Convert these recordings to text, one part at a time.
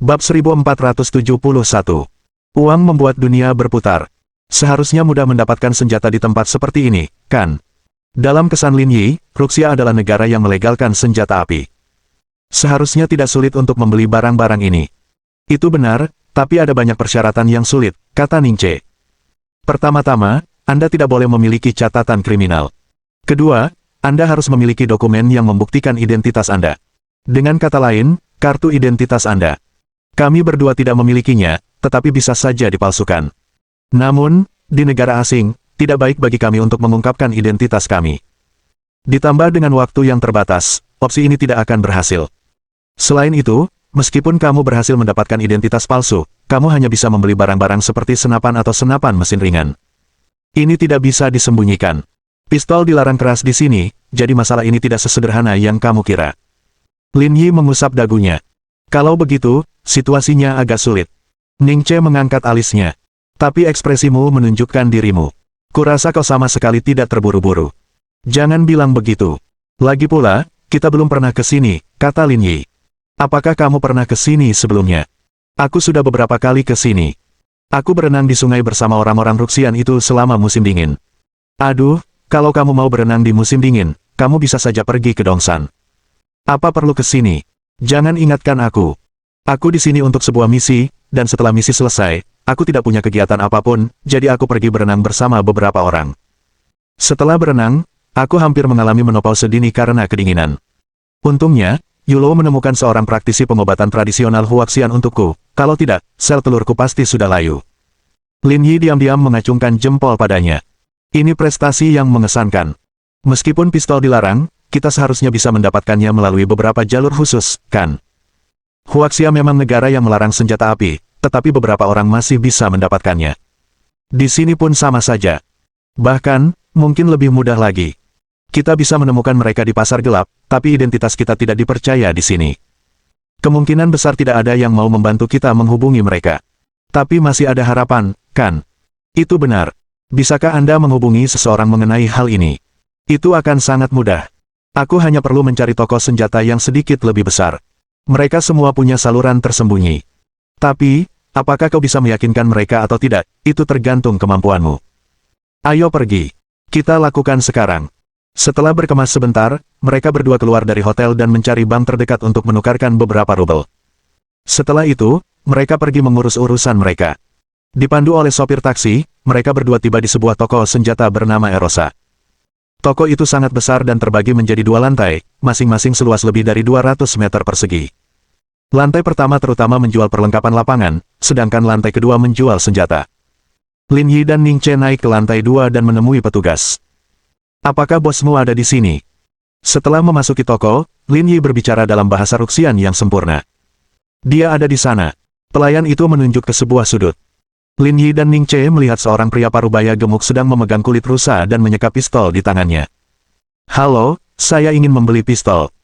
Bab 1471. Uang membuat dunia berputar. Seharusnya mudah mendapatkan senjata di tempat seperti ini, kan? Dalam kesan Lin Yi, Ruxia adalah negara yang melegalkan senjata api. Seharusnya tidak sulit untuk membeli barang-barang ini. Itu benar, tapi ada banyak persyaratan yang sulit, kata Ning Ce. Pertama-tama, Anda tidak boleh memiliki catatan kriminal. Kedua, Anda harus memiliki dokumen yang membuktikan identitas Anda. Dengan kata lain, kartu identitas Anda. Kami berdua tidak memilikinya, tetapi bisa saja dipalsukan. Namun, di negara asing, tidak baik bagi kami untuk mengungkapkan identitas kami. Ditambah dengan waktu yang terbatas, opsi ini tidak akan berhasil. Selain itu, meskipun kamu berhasil mendapatkan identitas palsu, kamu hanya bisa membeli barang-barang seperti senapan atau senapan mesin ringan. Ini tidak bisa disembunyikan. Pistol dilarang keras di sini, jadi masalah ini tidak sesederhana yang kamu kira. Lin Yi mengusap dagunya. Kalau begitu, situasinya agak sulit. Ning Ce mengangkat alisnya. Tapi ekspresimu menunjukkan dirimu. Kurasa kau sama sekali tidak terburu-buru. Jangan bilang begitu. Lagi pula, kita belum pernah ke sini, kata Lin Yi. Apakah kamu pernah ke sini sebelumnya? Aku sudah beberapa kali ke sini. Aku berenang di sungai bersama orang-orang Ruxian itu selama musim dingin. Aduh, kalau kamu mau berenang di musim dingin, kamu bisa saja pergi ke Dongsan. Apa perlu ke sini? Jangan ingatkan aku. Aku di sini untuk sebuah misi, dan setelah misi selesai, aku tidak punya kegiatan apapun, jadi aku pergi berenang bersama beberapa orang. Setelah berenang, aku hampir mengalami menopause sedini karena kedinginan. Untungnya, Yulo menemukan seorang praktisi pengobatan tradisional Huaxian untukku, kalau tidak, sel telurku pasti sudah layu. Lin Yi diam-diam mengacungkan jempol padanya. Ini prestasi yang mengesankan. Meskipun pistol dilarang, kita seharusnya bisa mendapatkannya melalui beberapa jalur khusus, kan? Huaxia memang negara yang melarang senjata api, tetapi beberapa orang masih bisa mendapatkannya. Di sini pun sama saja. Bahkan, mungkin lebih mudah lagi. Kita bisa menemukan mereka di pasar gelap, tapi identitas kita tidak dipercaya di sini. Kemungkinan besar tidak ada yang mau membantu kita menghubungi mereka. Tapi masih ada harapan, kan? Itu benar. Bisakah Anda menghubungi seseorang mengenai hal ini? Itu akan sangat mudah. Aku hanya perlu mencari toko senjata yang sedikit lebih besar. Mereka semua punya saluran tersembunyi. Tapi, apakah kau bisa meyakinkan mereka atau tidak, itu tergantung kemampuanmu. Ayo pergi. Kita lakukan sekarang. Setelah berkemas sebentar, mereka berdua keluar dari hotel dan mencari bank terdekat untuk menukarkan beberapa rubel. Setelah itu, mereka pergi mengurus urusan mereka. Dipandu oleh sopir taksi, mereka berdua tiba di sebuah toko senjata bernama Erosa. Toko itu sangat besar dan terbagi menjadi dua lantai, masing-masing seluas lebih dari 200 meter persegi. Lantai pertama terutama menjual perlengkapan lapangan, sedangkan lantai kedua menjual senjata. Lin Yi dan Ning Ce naik ke lantai 2 dan menemui petugas. Apakah bosmu ada di sini? Setelah memasuki toko, Lin Yi berbicara dalam bahasa Ruxian yang sempurna. Dia ada di sana. Pelayan itu menunjuk ke sebuah sudut. Lin Yi dan Ning Ce melihat seorang pria parubaya gemuk sedang memegang kulit rusa dan menyekap pistol di tangannya. Halo, saya ingin membeli pistol.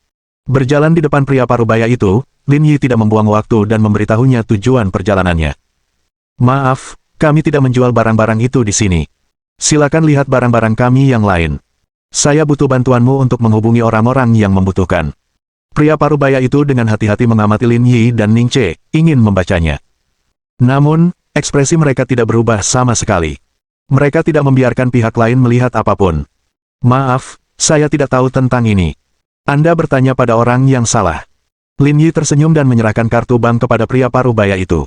Berjalan di depan pria parubaya itu, Lin Yi tidak membuang waktu dan memberitahunya tujuan perjalanannya. Maaf, kami tidak menjual barang-barang itu di sini. Silakan lihat barang-barang kami yang lain. Saya butuh bantuanmu untuk menghubungi orang-orang yang membutuhkan. Pria parubaya itu dengan hati-hati mengamati Lin Yi dan Ning Ce, ingin membacanya. Namun, ekspresi mereka tidak berubah sama sekali. Mereka tidak membiarkan pihak lain melihat apapun. Maaf, saya tidak tahu tentang ini. Anda bertanya pada orang yang salah. Lin Yi tersenyum dan menyerahkan kartu bank kepada pria parubaya itu.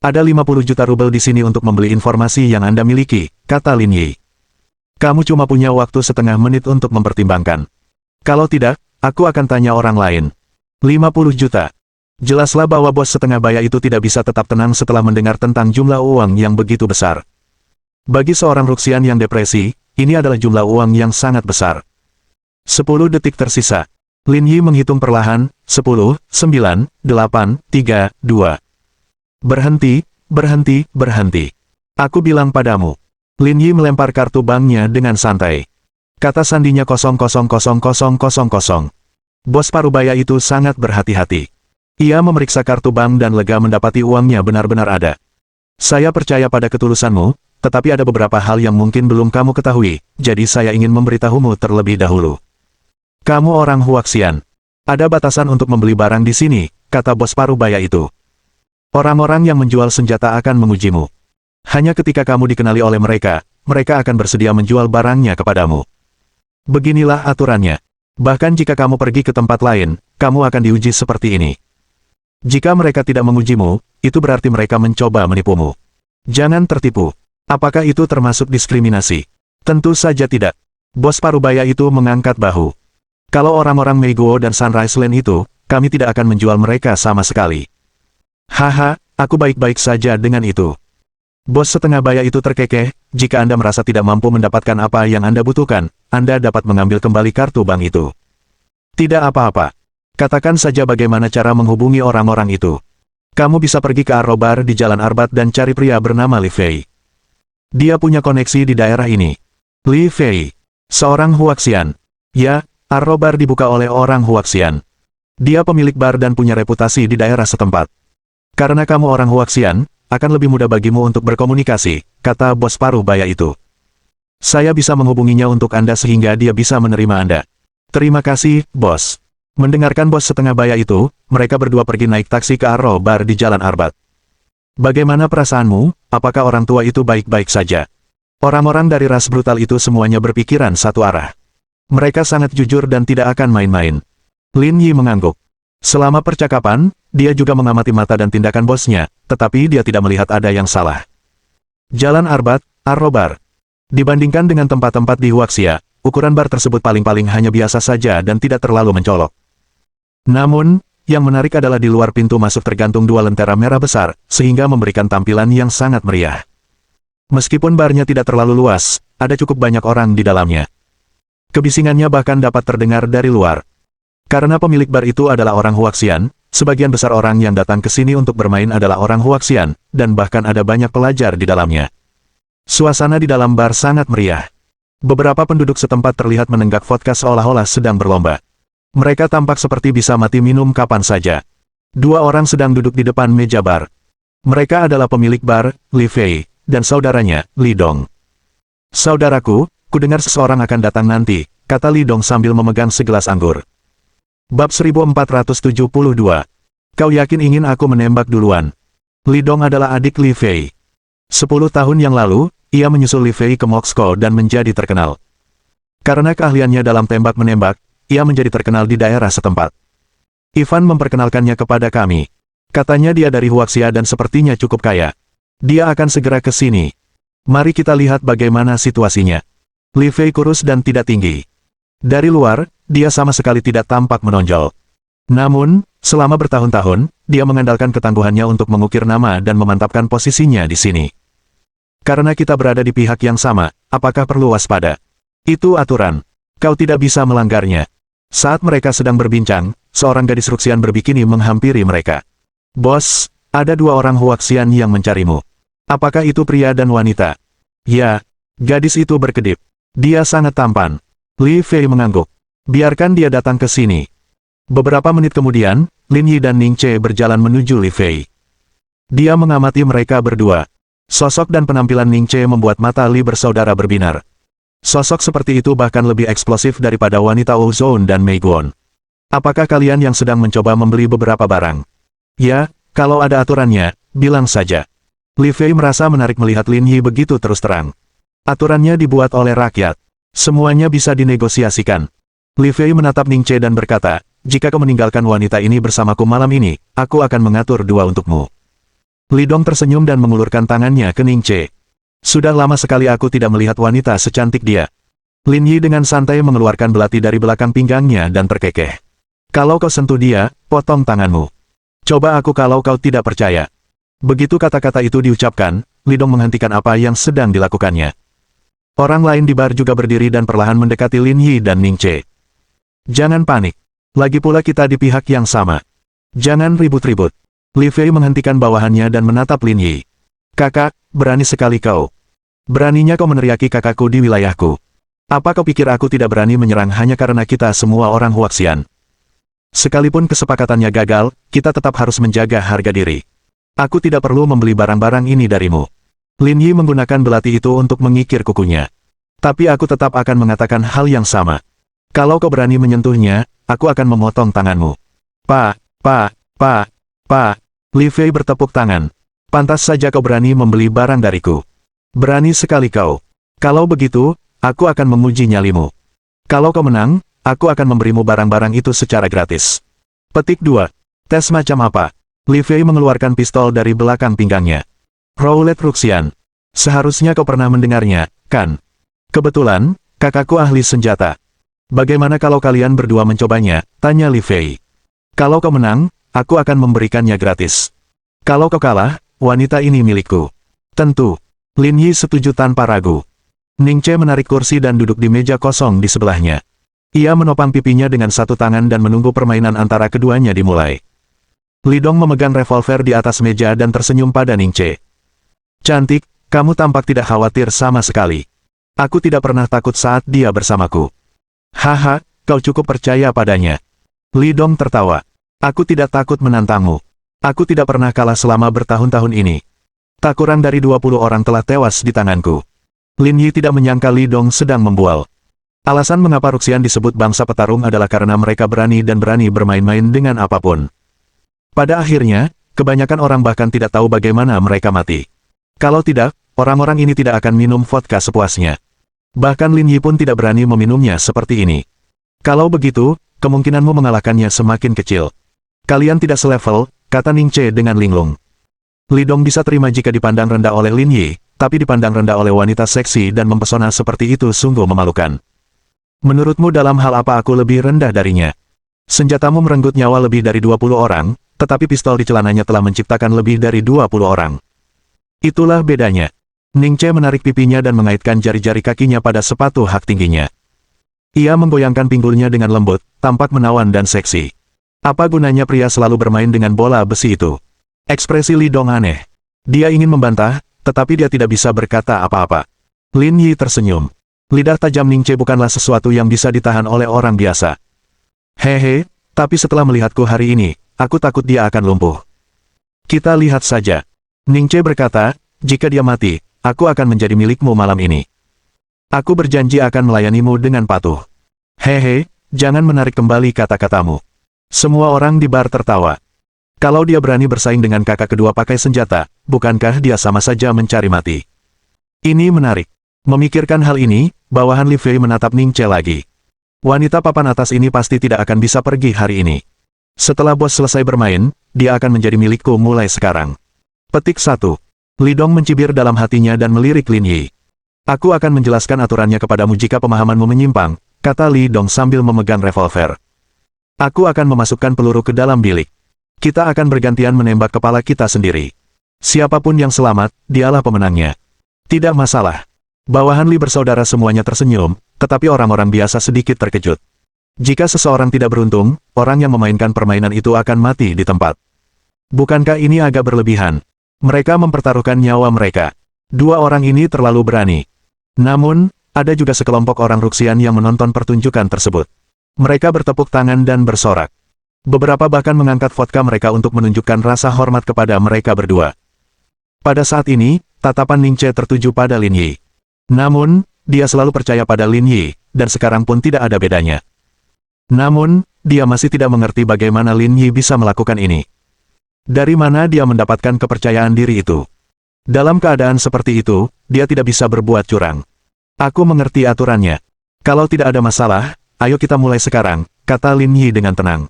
Ada 50 juta rubel di sini untuk membeli informasi yang Anda miliki, kata Lin Yi. Kamu cuma punya waktu setengah menit untuk mempertimbangkan. Kalau tidak, aku akan tanya orang lain. 50 juta. Jelaslah bahwa bos setengah baya itu tidak bisa tetap tenang setelah mendengar tentang jumlah uang yang begitu besar. Bagi seorang Ruxian yang depresi, ini adalah jumlah uang yang sangat besar. 10 detik tersisa. Lin Yi menghitung perlahan, 10, 9, 8, 3, 2. Berhenti, berhenti, berhenti. Aku bilang padamu. Lin Yi melempar kartu banknya dengan santai. Kata sandinya 000000. Bos parubaya itu sangat berhati-hati. Ia memeriksa kartu bank dan lega mendapati uangnya benar-benar ada. Saya percaya pada ketulusanmu, tetapi ada beberapa hal yang mungkin belum kamu ketahui, jadi saya ingin memberitahumu terlebih dahulu. Kamu orang Huaxian. Ada batasan untuk membeli barang di sini, kata bos parubaya itu. Orang-orang yang menjual senjata akan mengujimu. Hanya ketika kamu dikenali oleh mereka, mereka akan bersedia menjual barangnya kepadamu. Beginilah aturannya. Bahkan jika kamu pergi ke tempat lain, kamu akan diuji seperti ini. Jika mereka tidak mengujimu, itu berarti mereka mencoba menipumu. Jangan tertipu. Apakah itu termasuk diskriminasi? Tentu saja tidak. Bos Parubaya itu mengangkat bahu. Kalau orang-orang Meiguo dan Sunrise Land itu, kami tidak akan menjual mereka sama sekali. Haha, aku baik-baik saja dengan itu. Bos setengah baya itu terkekeh, jika Anda merasa tidak mampu mendapatkan apa yang Anda butuhkan, Anda dapat mengambil kembali kartu bank itu. Tidak apa-apa. Katakan saja bagaimana cara menghubungi orang-orang itu. Kamu bisa pergi ke Arrobar di Jalan Arbat dan cari pria bernama Li Fei. Dia punya koneksi di daerah ini. Li Fei, seorang Huaxian. Ya, Arrobar dibuka oleh orang Huaxian. Dia pemilik bar dan punya reputasi di daerah setempat. Karena kamu orang Huaxian, akan lebih mudah bagimu untuk berkomunikasi, kata bos paruh baya itu. Saya bisa menghubunginya untuk Anda sehingga dia bisa menerima Anda. Terima kasih, bos. Mendengarkan bos setengah baya itu, mereka berdua pergi naik taksi ke Arrobar di Jalan Arbat. Bagaimana perasaanmu? Apakah orang tua itu baik-baik saja? Orang-orang dari ras brutal itu semuanya berpikiran satu arah. Mereka sangat jujur dan tidak akan main-main. Lin Yi mengangguk. Selama percakapan, dia juga mengamati mata dan tindakan bosnya, tetapi dia tidak melihat ada yang salah. Jalan Arbat, Arrobar. Dibandingkan dengan tempat-tempat di Huaxia, ukuran bar tersebut paling-paling hanya biasa saja dan tidak terlalu mencolok. Namun, yang menarik adalah di luar pintu masuk tergantung dua lentera merah besar, sehingga memberikan tampilan yang sangat meriah. Meskipun barnya tidak terlalu luas, ada cukup banyak orang di dalamnya. Kebisingannya bahkan dapat terdengar dari luar. Karena pemilik bar itu adalah orang Huaxian, sebagian besar orang yang datang ke sini untuk bermain adalah orang Huaxian, dan bahkan ada banyak pelajar di dalamnya. Suasana di dalam bar sangat meriah. Beberapa penduduk setempat terlihat menenggak vodka seolah-olah sedang berlomba. Mereka tampak seperti bisa mati minum kapan saja. Dua orang sedang duduk di depan meja bar. Mereka adalah pemilik bar, Li Fei, dan saudaranya, Li Dong. Saudaraku, kudengar seseorang akan datang nanti, kata Li Dong sambil memegang segelas anggur. Bab 1472. Kau yakin ingin aku menembak duluan? Li Dong adalah adik Li Fei. 10 tahun yang lalu, ia menyusul Li Fei ke Moxco dan menjadi terkenal. Karena keahliannya dalam tembak-menembak, ia menjadi terkenal di daerah setempat. Ivan memperkenalkannya kepada kami. Katanya dia dari Huaxia dan sepertinya cukup kaya. Dia akan segera ke sini. Mari kita lihat bagaimana situasinya. Li Fei kurus dan tidak tinggi. Dari luar, dia sama sekali tidak tampak menonjol. Namun, selama bertahun-tahun, dia mengandalkan ketangguhannya untuk mengukir nama dan memantapkan posisinya di sini. Karena kita berada di pihak yang sama, apakah perlu waspada? Itu aturan. Kau tidak bisa melanggarnya. Saat mereka sedang berbincang, seorang gadis Ruxian berbikini menghampiri mereka. Bos, ada dua orang Huaxian yang mencarimu. Apakah itu pria dan wanita? Ya, gadis itu berkedip. Dia sangat tampan. Li Fei mengangguk. Biarkan dia datang ke sini. Beberapa menit kemudian, Lin Yi dan Ning Che berjalan menuju Li Fei. Dia mengamati mereka berdua. Sosok dan penampilan Ning Che membuat mata Li bersaudara berbinar. Sosok seperti itu bahkan lebih eksplosif daripada wanita Ouzone dan Mei Guan. Apakah kalian yang sedang mencoba membeli beberapa barang? Ya, kalau ada aturannya, bilang saja. Li Fei merasa menarik melihat Lin Yi begitu terus terang. Aturannya dibuat oleh rakyat. Semuanya bisa dinegosiasikan. Li Fei menatap Ning Che dan berkata, jika kau meninggalkan wanita ini bersamaku malam ini, aku akan mengatur dua untukmu. Li Dong tersenyum dan mengulurkan tangannya ke Ning Che. Sudah lama sekali aku tidak melihat wanita secantik dia. Lin Yi dengan santai mengeluarkan belati dari belakang pinggangnya dan terkekeh. Kalau kau sentuh dia, potong tanganmu. Coba aku kalau kau tidak percaya. Begitu kata-kata itu diucapkan, Li Dong menghentikan apa yang sedang dilakukannya. Orang lain di bar juga berdiri dan perlahan mendekati Lin Yi dan Ning Che. Jangan panik. Lagi pula kita di pihak yang sama. Jangan ribut-ribut. Li Fei menghentikan bawahannya dan menatap Lin Yi. Kakak, berani sekali kau. Beraninya kau meneriaki kakakku di wilayahku. Apa kau pikir aku tidak berani menyerang hanya karena kita semua orang Huaxian? Sekalipun kesepakatannya gagal, kita tetap harus menjaga harga diri. Aku tidak perlu membeli barang-barang ini darimu. Lin Yi menggunakan belati itu untuk mengikir kukunya. Tapi aku tetap akan mengatakan hal yang sama. Kalau kau berani menyentuhnya, aku akan memotong tanganmu. Li Fei bertepuk tangan. Pantas saja kau berani membeli barang dariku. Berani sekali kau. Kalau begitu, aku akan menguji nyalimu. Kalau kau menang, aku akan memberimu barang-barang itu secara gratis. Petik 2. Tes macam apa? Li Fei mengeluarkan pistol dari belakang pinggangnya. Rowlet Ruxian. Seharusnya kau pernah mendengarnya, kan? Kebetulan, kakakku ahli senjata. Bagaimana kalau kalian berdua mencobanya? Tanya Li Fei. Kalau kau menang, aku akan memberikannya gratis. Kalau kau kalah, wanita ini milikku. Tentu. Lin Yi setuju tanpa ragu. Ning Che menarik kursi dan duduk di meja kosong di sebelahnya. Ia menopang pipinya dengan satu tangan dan menunggu permainan antara keduanya dimulai. Li Dong memegang revolver di atas meja dan tersenyum pada Ning Che. Cantik, kamu tampak tidak khawatir sama sekali. Aku tidak pernah takut saat dia bersamaku. Haha, kau cukup percaya padanya. Li Dong tertawa. Aku tidak takut menantangmu. Aku tidak pernah kalah selama bertahun-tahun ini. Tak kurang dari 20 orang telah tewas di tanganku. Lin Yi tidak menyangka Li Dong sedang membual. Alasan mengapa Ruxian disebut bangsa petarung adalah karena mereka berani dan berani bermain-main dengan apapun. Pada akhirnya, kebanyakan orang bahkan tidak tahu bagaimana mereka mati. Kalau tidak, orang-orang ini tidak akan minum vodka sepuasnya. Bahkan Lin Yi pun tidak berani meminumnya seperti ini. Kalau begitu, kemungkinanmu mengalahkannya semakin kecil. Kalian tidak selevel, kata Ning Che dengan linglung. Li Dong bisa terima jika dipandang rendah oleh Lin Yi, tapi dipandang rendah oleh wanita seksi dan mempesona seperti itu sungguh memalukan. Menurutmu dalam hal apa aku lebih rendah darinya? Senjatamu merenggut nyawa lebih dari 20 orang, tetapi pistol di celananya telah menciptakan lebih dari 20 orang. Itulah bedanya. Ning Che menarik pipinya dan mengaitkan jari-jari kakinya pada sepatu hak tingginya. Ia menggoyangkan pinggulnya dengan lembut, tampak menawan dan seksi. Apa gunanya pria selalu bermain dengan bola besi itu? Ekspresi Li Dong aneh. Dia ingin membantah, tetapi dia tidak bisa berkata apa-apa. Lin Yi tersenyum. Lidah tajam Ning Che bukanlah sesuatu yang bisa ditahan oleh orang biasa. Hehe, tapi setelah melihatku hari ini, aku takut dia akan lumpuh. Kita lihat saja. Ning Che berkata, jika dia mati, aku akan menjadi milikmu malam ini. Aku berjanji akan melayanimu dengan patuh. Hehe, jangan menarik kembali kata-katamu. Semua orang di bar tertawa. Kalau dia berani bersaing dengan kakak kedua pakai senjata, bukankah dia sama saja mencari mati? Ini menarik. Memikirkan hal ini, bawahan Li Fei menatap Ning Che lagi. Wanita papan atas ini pasti tidak akan bisa pergi hari ini. Setelah bos selesai bermain, dia akan menjadi milikku mulai sekarang. Petik 1. Li Dong mencibir dalam hatinya dan melirik Lin Yi. Aku akan menjelaskan aturannya kepadamu jika pemahamanmu menyimpang, kata Li Dong sambil memegang revolver. Aku akan memasukkan peluru ke dalam bilik. Kita akan bergantian menembak kepala kita sendiri. Siapapun yang selamat, dialah pemenangnya. Tidak masalah. Bawahan Li bersaudara semuanya tersenyum, tetapi orang-orang biasa sedikit terkejut. Jika seseorang tidak beruntung, orang yang memainkan permainan itu akan mati di tempat. Bukankah ini agak berlebihan? Mereka mempertaruhkan nyawa mereka. Dua orang ini terlalu berani. Namun, ada juga sekelompok orang Ruxian yang menonton pertunjukan tersebut. Mereka bertepuk tangan dan bersorak. Beberapa bahkan mengangkat vodka mereka untuk menunjukkan rasa hormat kepada mereka berdua. Pada saat ini, tatapan Ning Che tertuju pada Lin Yi. Namun, dia selalu percaya pada Lin Yi, dan sekarang pun tidak ada bedanya. Namun, dia masih tidak mengerti bagaimana Lin Yi bisa melakukan ini. Dari mana dia mendapatkan kepercayaan diri itu? Dalam keadaan seperti itu, dia tidak bisa berbuat curang. Aku mengerti aturannya. Kalau tidak ada masalah, ayo kita mulai sekarang, kata Lin Yi dengan tenang.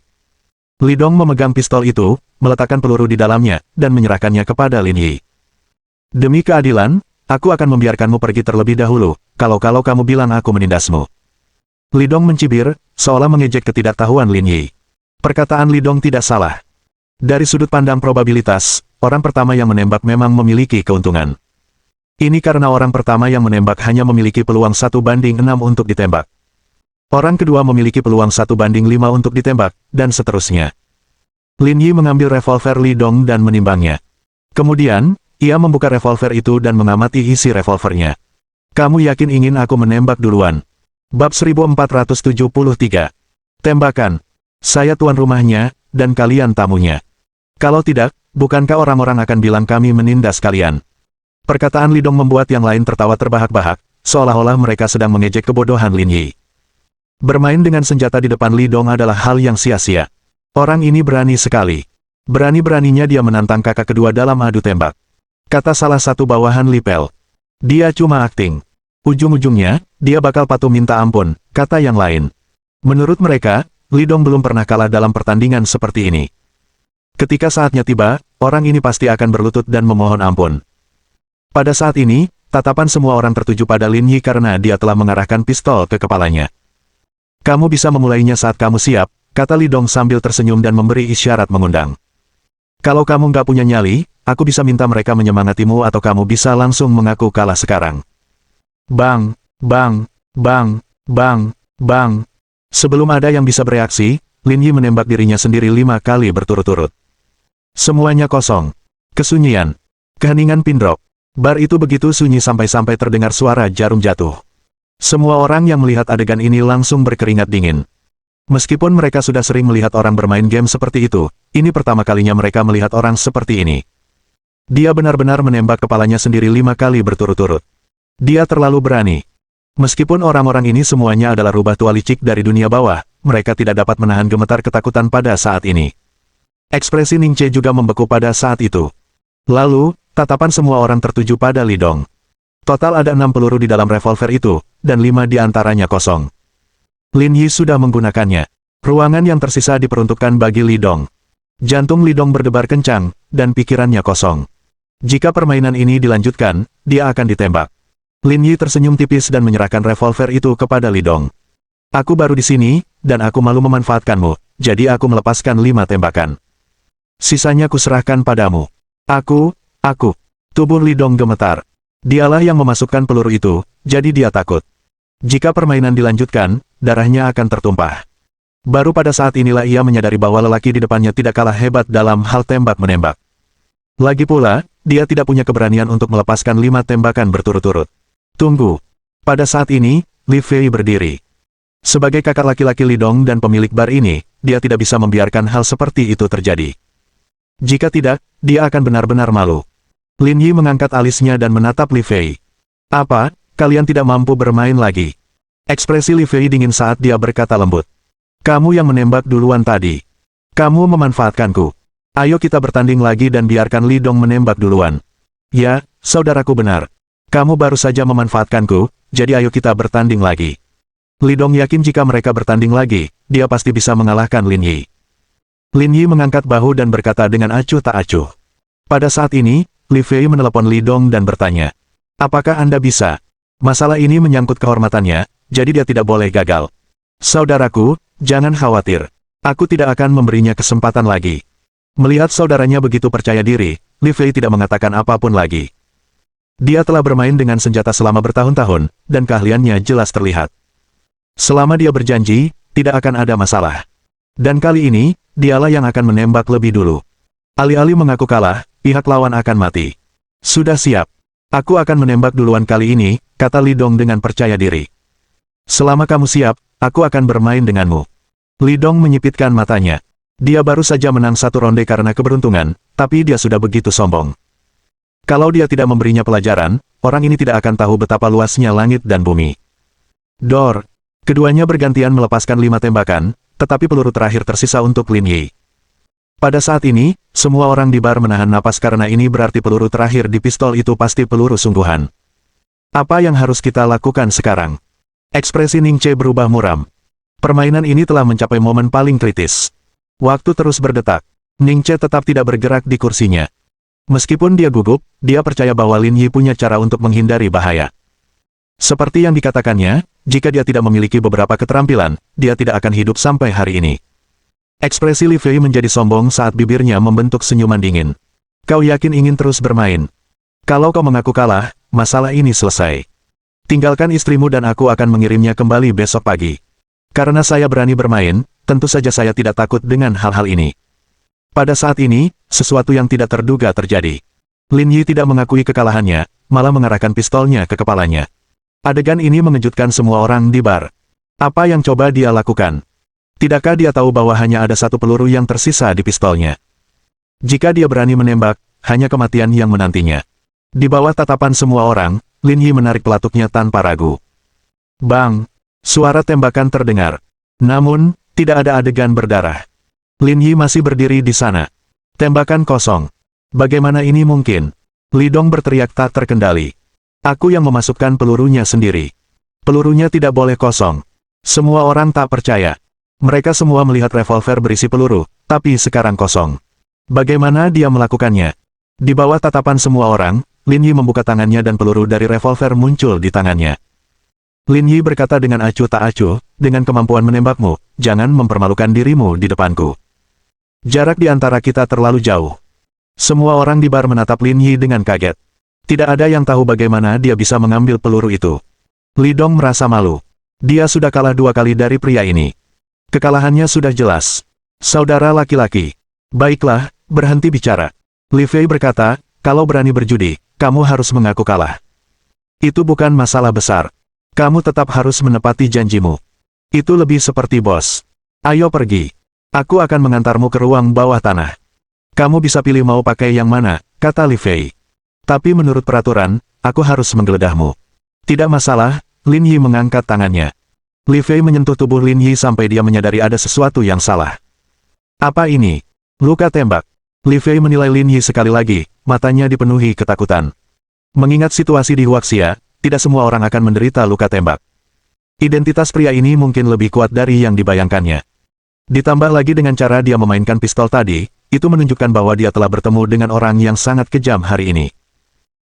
Li Dong memegang pistol itu, meletakkan peluru di dalamnya, dan menyerahkannya kepada Lin Yi. Demi keadilan, aku akan membiarkanmu pergi terlebih dahulu, kalau kamu bilang aku menindasmu. Li Dong mencibir, seolah mengejek ketidaktahuan Lin Yi. Perkataan Li Dong tidak salah. Dari sudut pandang probabilitas, orang pertama yang menembak memang memiliki keuntungan. Ini karena orang pertama yang menembak hanya memiliki peluang 1/6 untuk ditembak. Orang kedua memiliki peluang 1/5 untuk ditembak, dan seterusnya. Lin Yi mengambil revolver Li Dong dan menimbangnya. Kemudian, ia membuka revolver itu dan mengamati isi revolvernya. Kamu yakin ingin aku menembak duluan? Bab 1473. Tembakan. Saya tuan rumahnya, dan kalian tamunya. Kalau tidak, bukankah orang-orang akan bilang kami menindas kalian? Perkataan Li Dong membuat yang lain tertawa terbahak-bahak, seolah-olah mereka sedang mengejek kebodohan Lin Yi. Bermain dengan senjata di depan Li Dong adalah hal yang sia-sia. Orang ini berani sekali. Berani-beraninya dia menantang kakak kedua dalam adu tembak. Kata salah satu bawahan Li Pel. Dia cuma akting. Ujung-ujungnya, dia bakal patuh minta ampun, kata yang lain. Menurut mereka, Li Dong belum pernah kalah dalam pertandingan seperti ini. Ketika saatnya tiba, orang ini pasti akan berlutut dan memohon ampun. Pada saat ini, tatapan semua orang tertuju pada Lin Yi karena dia telah mengarahkan pistol ke kepalanya. Kamu bisa memulainya saat kamu siap, kata Li Dong sambil tersenyum dan memberi isyarat mengundang. Kalau kamu nggak punya nyali, aku bisa minta mereka menyemangatimu atau kamu bisa langsung mengaku kalah sekarang. Bang, bang, bang, bang, bang. Sebelum ada yang bisa bereaksi, Lin Yi menembak dirinya sendiri 5 kali berturut-turut. Semuanya kosong. Kesunyian. Keheningan pin drop. Bar itu begitu sunyi sampai-sampai terdengar suara jarum jatuh. Semua orang yang melihat adegan ini langsung berkeringat dingin. Meskipun mereka sudah sering melihat orang bermain game seperti itu, ini pertama kalinya mereka melihat orang seperti ini. Dia benar-benar menembak kepalanya sendiri 5 kali berturut-turut. Dia terlalu berani. Meskipun orang-orang ini semuanya adalah rubah tua licik dari dunia bawah, mereka tidak dapat menahan gemetar ketakutan pada saat ini. Ekspresi Ning Che juga membeku pada saat itu. Lalu, tatapan semua orang tertuju pada Li Dong. Total ada 6 peluru di dalam revolver itu, dan 5 di antaranya kosong. Lin Yi sudah menggunakannya. Ruangan yang tersisa diperuntukkan bagi Li Dong. Jantung Li Dong berdebar kencang, dan pikirannya kosong. Jika permainan ini dilanjutkan, dia akan ditembak. Lin Yi tersenyum tipis dan menyerahkan revolver itu kepada Li Dong. Aku baru di sini, dan aku malu memanfaatkanmu, jadi aku melepaskan 5 tembakan. Sisanya kuserahkan padamu. Aku. Tubuh Li Dong gemetar. Dialah yang memasukkan peluru itu, jadi dia takut. Jika permainan dilanjutkan, darahnya akan tertumpah. Baru pada saat inilah ia menyadari bahwa lelaki di depannya tidak kalah hebat dalam hal tembak-menembak. Lagi pula, dia tidak punya keberanian untuk melepaskan 5 tembakan berturut-turut. Tunggu. Pada saat ini, Li Fei berdiri. Sebagai kakak laki-laki Li Dong dan pemilik bar ini, dia tidak bisa membiarkan hal seperti itu terjadi. Jika tidak, dia akan benar-benar malu. Lin Yi mengangkat alisnya dan menatap Li Fei. Apa? Kalian tidak mampu bermain lagi. Ekspresi Li Fei dingin saat dia berkata lembut. Kamu yang menembak duluan tadi. Kamu memanfaatkanku. Ayo kita bertanding lagi dan biarkan Li Dong menembak duluan. Ya, saudaraku benar. Kamu baru saja memanfaatkanku, jadi ayo kita bertanding lagi. Li Dong yakin jika mereka bertanding lagi, dia pasti bisa mengalahkan Lin Yi. Lin Yi mengangkat bahu dan berkata dengan acuh tak acuh. Pada saat ini, Li Fei menelepon Li Dong dan bertanya. Apakah Anda bisa? Masalah ini menyangkut kehormatannya, jadi dia tidak boleh gagal. Saudaraku, jangan khawatir. Aku tidak akan memberinya kesempatan lagi. Melihat saudaranya begitu percaya diri, Li Fei tidak mengatakan apapun lagi. Dia telah bermain dengan senjata selama bertahun-tahun, dan keahliannya jelas terlihat. Selama dia berjanji, tidak akan ada masalah. Dan kali ini, dialah yang akan menembak lebih dulu. Alih-alih mengaku kalah, pihak lawan akan mati. Sudah siap. Aku akan menembak duluan kali ini, kata Li Dong dengan percaya diri. Selama kamu siap, aku akan bermain denganmu. Li Dong menyipitkan matanya. Dia baru saja menang 1 ronde karena keberuntungan, tapi dia sudah begitu sombong. Kalau dia tidak memberinya pelajaran, orang ini tidak akan tahu betapa luasnya langit dan bumi. Dor. Keduanya bergantian melepaskan 5 tembakan, tetapi peluru terakhir tersisa untuk Lin Yi. Pada saat ini, semua orang di bar menahan napas karena ini berarti peluru terakhir di pistol itu pasti peluru sungguhan. Apa yang harus kita lakukan sekarang? Ekspresi Ning Che berubah muram. Permainan ini telah mencapai momen paling kritis. Waktu terus berdetak. Ning Che tetap tidak bergerak di kursinya. Meskipun dia gugup, dia percaya bahwa Lin Yi punya cara untuk menghindari bahaya. Seperti yang dikatakannya, jika dia tidak memiliki beberapa keterampilan, dia tidak akan hidup sampai hari ini. Ekspresi Li Fei menjadi sombong saat bibirnya membentuk senyuman dingin. Kau yakin ingin terus bermain? Kalau kau mengaku kalah, masalah ini selesai. Tinggalkan istrimu dan aku akan mengirimnya kembali besok pagi. Karena saya berani bermain, tentu saja saya tidak takut dengan hal-hal ini. Pada saat ini, sesuatu yang tidak terduga terjadi. Lin Yi tidak mengakui kekalahannya, malah mengarahkan pistolnya ke kepalanya. Adegan ini mengejutkan semua orang di bar. Apa yang coba dia lakukan? Tidakkah dia tahu bahwa hanya ada 1 peluru yang tersisa di pistolnya? Jika dia berani menembak, hanya kematian yang menantinya. Di bawah tatapan semua orang, Lin Yi menarik pelatuknya tanpa ragu. Bang! Suara tembakan terdengar. Namun, tidak ada adegan berdarah. Lin Yi masih berdiri di sana. Tembakan kosong. Bagaimana ini mungkin? Li Dong berteriak tak terkendali. Aku yang memasukkan pelurunya sendiri. Pelurunya tidak boleh kosong. Semua orang tak percaya. Mereka semua melihat revolver berisi peluru, tapi sekarang kosong. Bagaimana dia melakukannya? Di bawah tatapan semua orang, Lin Yi membuka tangannya dan peluru dari revolver muncul di tangannya. Lin Yi berkata dengan acuh tak acuh, dengan kemampuan menembakmu, jangan mempermalukan dirimu di depanku. Jarak di antara kita terlalu jauh. Semua orang di bar menatap Lin Yi dengan kaget. Tidak ada yang tahu bagaimana dia bisa mengambil peluru itu. Li Dong merasa malu. Dia sudah kalah 2 kali dari pria ini. Kekalahannya sudah jelas. Saudara laki-laki. Baiklah, berhenti bicara. Li Fei berkata, kalau berani berjudi, kamu harus mengaku kalah. Itu bukan masalah besar. Kamu tetap harus menepati janjimu. Itu lebih seperti bos. Ayo pergi. Aku akan mengantarmu ke ruang bawah tanah. Kamu bisa pilih mau pakai yang mana, kata Li Fei. Tapi menurut peraturan, aku harus menggeledah,mu. Tidak masalah, Lin Yi mengangkat tangannya. Li Fei menyentuh tubuh Lin Yi sampai dia menyadari ada sesuatu yang salah. Apa ini? Luka tembak. Li Fei menilai Lin Yi sekali lagi, matanya dipenuhi ketakutan. Mengingat situasi di Huaxia, tidak semua orang akan menderita luka tembak. Identitas pria ini mungkin lebih kuat dari yang dibayangkannya. Ditambah lagi dengan cara dia memainkan pistol tadi, itu menunjukkan bahwa dia telah bertemu dengan orang yang sangat kejam hari ini.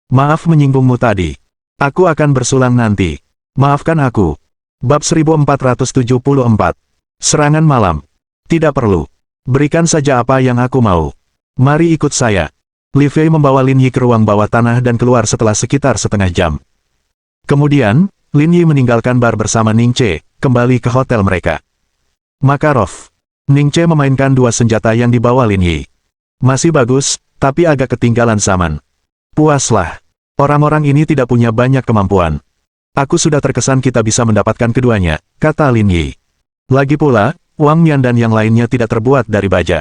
Maaf menyinggungmu tadi. Aku akan bersulang nanti. Maafkan aku. Bab 1474. Serangan malam. Tidak perlu. Berikan saja apa yang aku mau. Mari ikut saya. Li Fei membawa Lin Yi ke ruang bawah tanah dan keluar setelah sekitar setengah jam. Kemudian, Lin Yi meninggalkan bar bersama Ning Che, kembali ke hotel mereka. Makarov. Ning Che memainkan 2 senjata yang dibawa Lin Yi. Masih bagus, tapi agak ketinggalan zaman. Puaslah. Orang-orang ini tidak punya banyak kemampuan. Aku sudah terkesan kita bisa mendapatkan keduanya, kata Lin Yi. Lagi pula, Wang Mian dan yang lainnya tidak terbuat dari baja.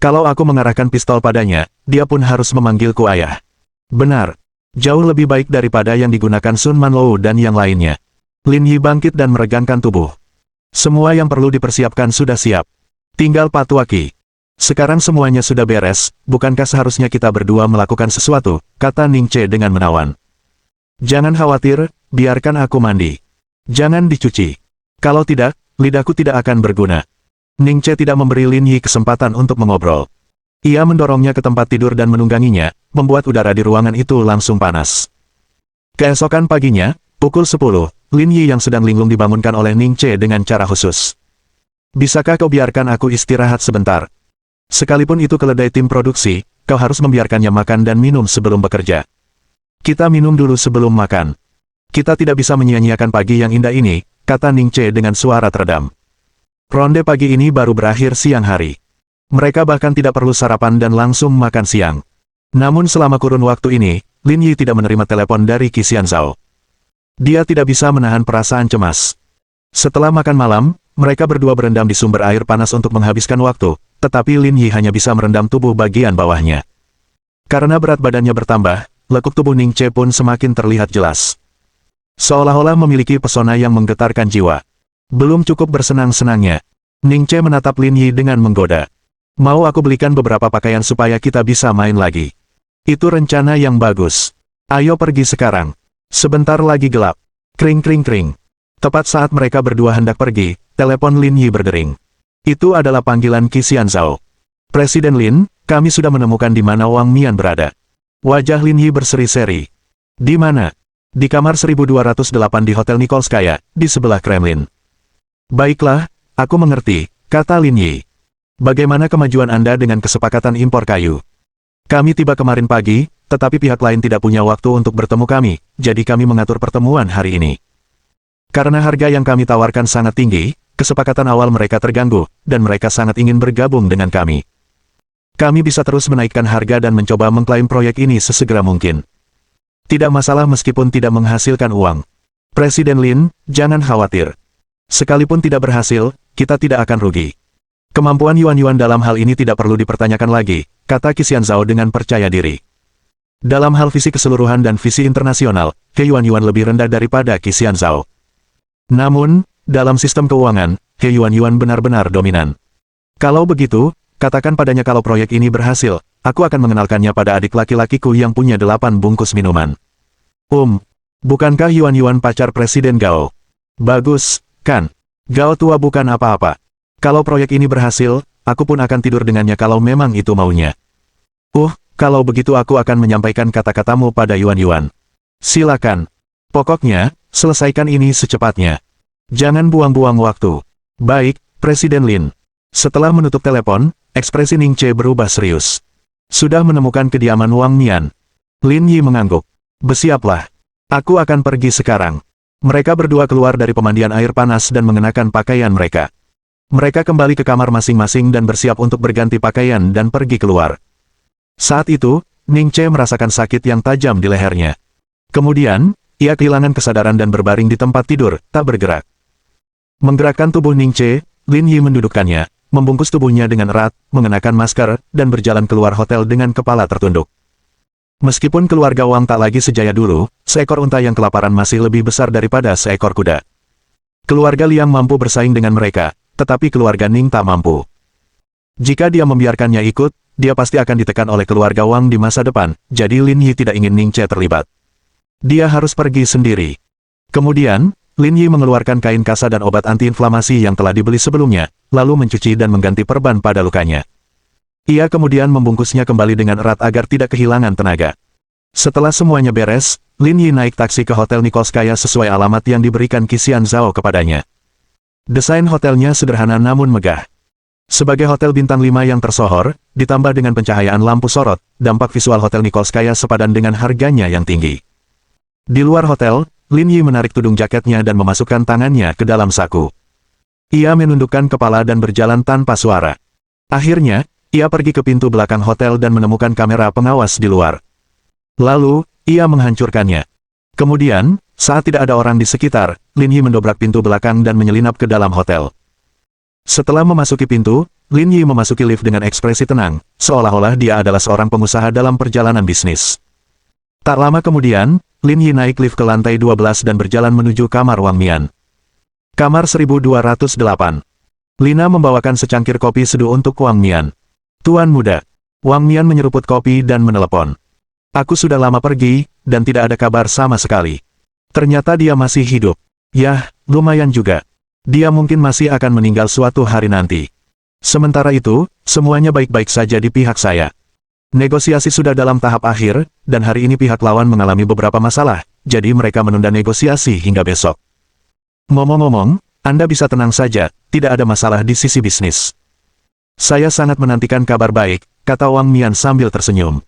Kalau aku mengarahkan pistol padanya, dia pun harus memanggilku ayah. Benar. Jauh lebih baik daripada yang digunakan Sun Manlou dan yang lainnya. Lin Yi bangkit dan meregangkan tubuh. Semua yang perlu dipersiapkan sudah siap. Tinggal Patuaki. Sekarang semuanya sudah beres, bukankah seharusnya kita berdua melakukan sesuatu, kata Ning Che dengan menawan. Jangan khawatir, biarkan aku mandi. Jangan dicuci. Kalau tidak, lidahku tidak akan berguna. Ning Che tidak memberi Lin Yi kesempatan untuk mengobrol. Ia mendorongnya ke tempat tidur dan menungganginya, membuat udara di ruangan itu langsung panas. Keesokan paginya, pukul 10, Lin Yi yang sedang linglung dibangunkan oleh Ning Che dengan cara khusus. Bisakah kau biarkan aku istirahat sebentar? Sekalipun itu keledai tim produksi, kau harus membiarkannya makan dan minum sebelum bekerja. Kita minum dulu sebelum makan. Kita tidak bisa menyia-nyiakan pagi yang indah ini, kata Ning Che dengan suara teredam. Ronde pagi ini baru berakhir siang hari. Mereka bahkan tidak perlu sarapan dan langsung makan siang. Namun selama kurun waktu ini, Lin Yi tidak menerima telepon dari Qi Xianzhao. Dia tidak bisa menahan perasaan cemas. Setelah makan malam, mereka berdua berendam di sumber air panas untuk menghabiskan waktu, tetapi Lin Yi hanya bisa merendam tubuh bagian bawahnya. Karena berat badannya bertambah, lekuk tubuh Ning Che pun semakin terlihat jelas. Seolah-olah memiliki pesona yang menggetarkan jiwa. Belum cukup bersenang-senangnya. Ning Che menatap Lin Yi dengan menggoda. Mau aku belikan beberapa pakaian supaya kita bisa main lagi. Itu rencana yang bagus. Ayo pergi sekarang. Sebentar lagi gelap. Kring kring kring. Tepat saat mereka berdua hendak pergi, telepon Lin Yi berdering. Itu adalah panggilan Qi Xianzhao. Presiden Lin, kami sudah menemukan di mana Wang Mian berada. Wajah Lin Yi berseri-seri. Di mana? Di kamar 1208 di Hotel Nikolskaya, di sebelah Kremlin. Baiklah, aku mengerti, kata Lin Yi. Bagaimana kemajuan Anda dengan kesepakatan impor kayu? Kami tiba kemarin pagi, tetapi pihak lain tidak punya waktu untuk bertemu kami, jadi kami mengatur pertemuan hari ini. Karena harga yang kami tawarkan sangat tinggi, kesepakatan awal mereka terganggu, dan mereka sangat ingin bergabung dengan kami. Kami bisa terus menaikkan harga dan mencoba mengklaim proyek ini sesegera mungkin. Tidak masalah meskipun tidak menghasilkan uang. Presiden Lin, jangan khawatir. Sekalipun tidak berhasil, kita tidak akan rugi. Kemampuan Yuan-Yuan dalam hal ini tidak perlu dipertanyakan lagi, kata Qi Xianzhao dengan percaya diri. Dalam hal visi keseluruhan dan visi internasional, He Yuan-Yuan lebih rendah daripada Qi Xianzhao. Namun, dalam sistem keuangan, He Yuan-Yuan benar-benar dominan. Kalau begitu, katakan padanya kalau proyek ini berhasil, aku akan mengenalkannya pada adik laki-lakiku yang punya 8 bungkus minuman. Bukankah Yuan pacar Presiden Gao? Bagus, kan? Gao tua bukan apa-apa. Kalau proyek ini berhasil, aku pun akan tidur dengannya kalau memang itu maunya. Kalau begitu aku akan menyampaikan kata-katamu pada Yuan. Silakan. Pokoknya, selesaikan ini secepatnya. Jangan buang-buang waktu. Baik, Presiden Lin. Setelah menutup telepon, ekspresi Ning Che berubah serius. Sudah menemukan kediaman Wang Mian. Lin Yi mengangguk. Bersiaplah. Aku akan pergi sekarang. Mereka berdua keluar dari pemandian air panas dan mengenakan pakaian mereka. Mereka kembali ke kamar masing-masing dan bersiap untuk berganti pakaian dan pergi keluar. Saat itu, Ning Che merasakan sakit yang tajam di lehernya. Kemudian, ia kehilangan kesadaran dan berbaring di tempat tidur, tak bergerak. Menggerakkan tubuh Ning Che, Lin Yi mendudukkannya, membungkus tubuhnya dengan erat, mengenakan masker, dan berjalan keluar hotel dengan kepala tertunduk. Meskipun keluarga Wang tak lagi sejaya dulu, seekor unta yang kelaparan masih lebih besar daripada seekor kuda. Keluarga Liang mampu bersaing dengan mereka, tetapi keluarga Ning tak mampu. Jika dia membiarkannya ikut, dia pasti akan ditekan oleh keluarga Wang di masa depan, jadi Lin Yi tidak ingin Ning Che terlibat. Dia harus pergi sendiri. Kemudian, Lin Yi mengeluarkan kain kasa dan obat antiinflamasi yang telah dibeli sebelumnya, lalu mencuci dan mengganti perban pada lukanya. Ia kemudian membungkusnya kembali dengan erat agar tidak kehilangan tenaga. Setelah semuanya beres, Lin Yi naik taksi ke Hotel Nikolskaya sesuai alamat yang diberikan Qixian Zhao kepadanya. Desain hotelnya sederhana namun megah. Sebagai hotel bintang 5 yang tersohor, ditambah dengan pencahayaan lampu sorot, dampak visual Hotel Nikolskaya sepadan dengan harganya yang tinggi. Di luar hotel, Lin Yi menarik tudung jaketnya dan memasukkan tangannya ke dalam saku. Ia menundukkan kepala dan berjalan tanpa suara. Akhirnya, ia pergi ke pintu belakang hotel dan menemukan kamera pengawas di luar. Lalu, ia menghancurkannya. Kemudian, saat tidak ada orang di sekitar, Lin Yi mendobrak pintu belakang dan menyelinap ke dalam hotel. Setelah memasuki pintu, Lin Yi memasuki lift dengan ekspresi tenang, seolah-olah dia adalah seorang pengusaha dalam perjalanan bisnis. Tak lama kemudian, Lin Yi naik lift ke lantai 12 dan berjalan menuju kamar Wang Mian. Kamar 1208. Lina membawakan secangkir kopi seduh untuk Wang Mian. Tuan muda. Wang Mian menyeruput kopi dan menelepon. Aku sudah lama pergi, dan tidak ada kabar sama sekali. Ternyata dia masih hidup. Yah, lumayan juga. Dia mungkin masih akan meninggal suatu hari nanti. Sementara itu, semuanya baik-baik saja di pihak saya. Negosiasi sudah dalam tahap akhir, dan hari ini pihak lawan mengalami beberapa masalah, jadi mereka menunda negosiasi hingga besok. Ngomong-ngomong, Anda bisa tenang saja, tidak ada masalah di sisi bisnis. Saya sangat menantikan kabar baik, kata Wang Mian sambil tersenyum.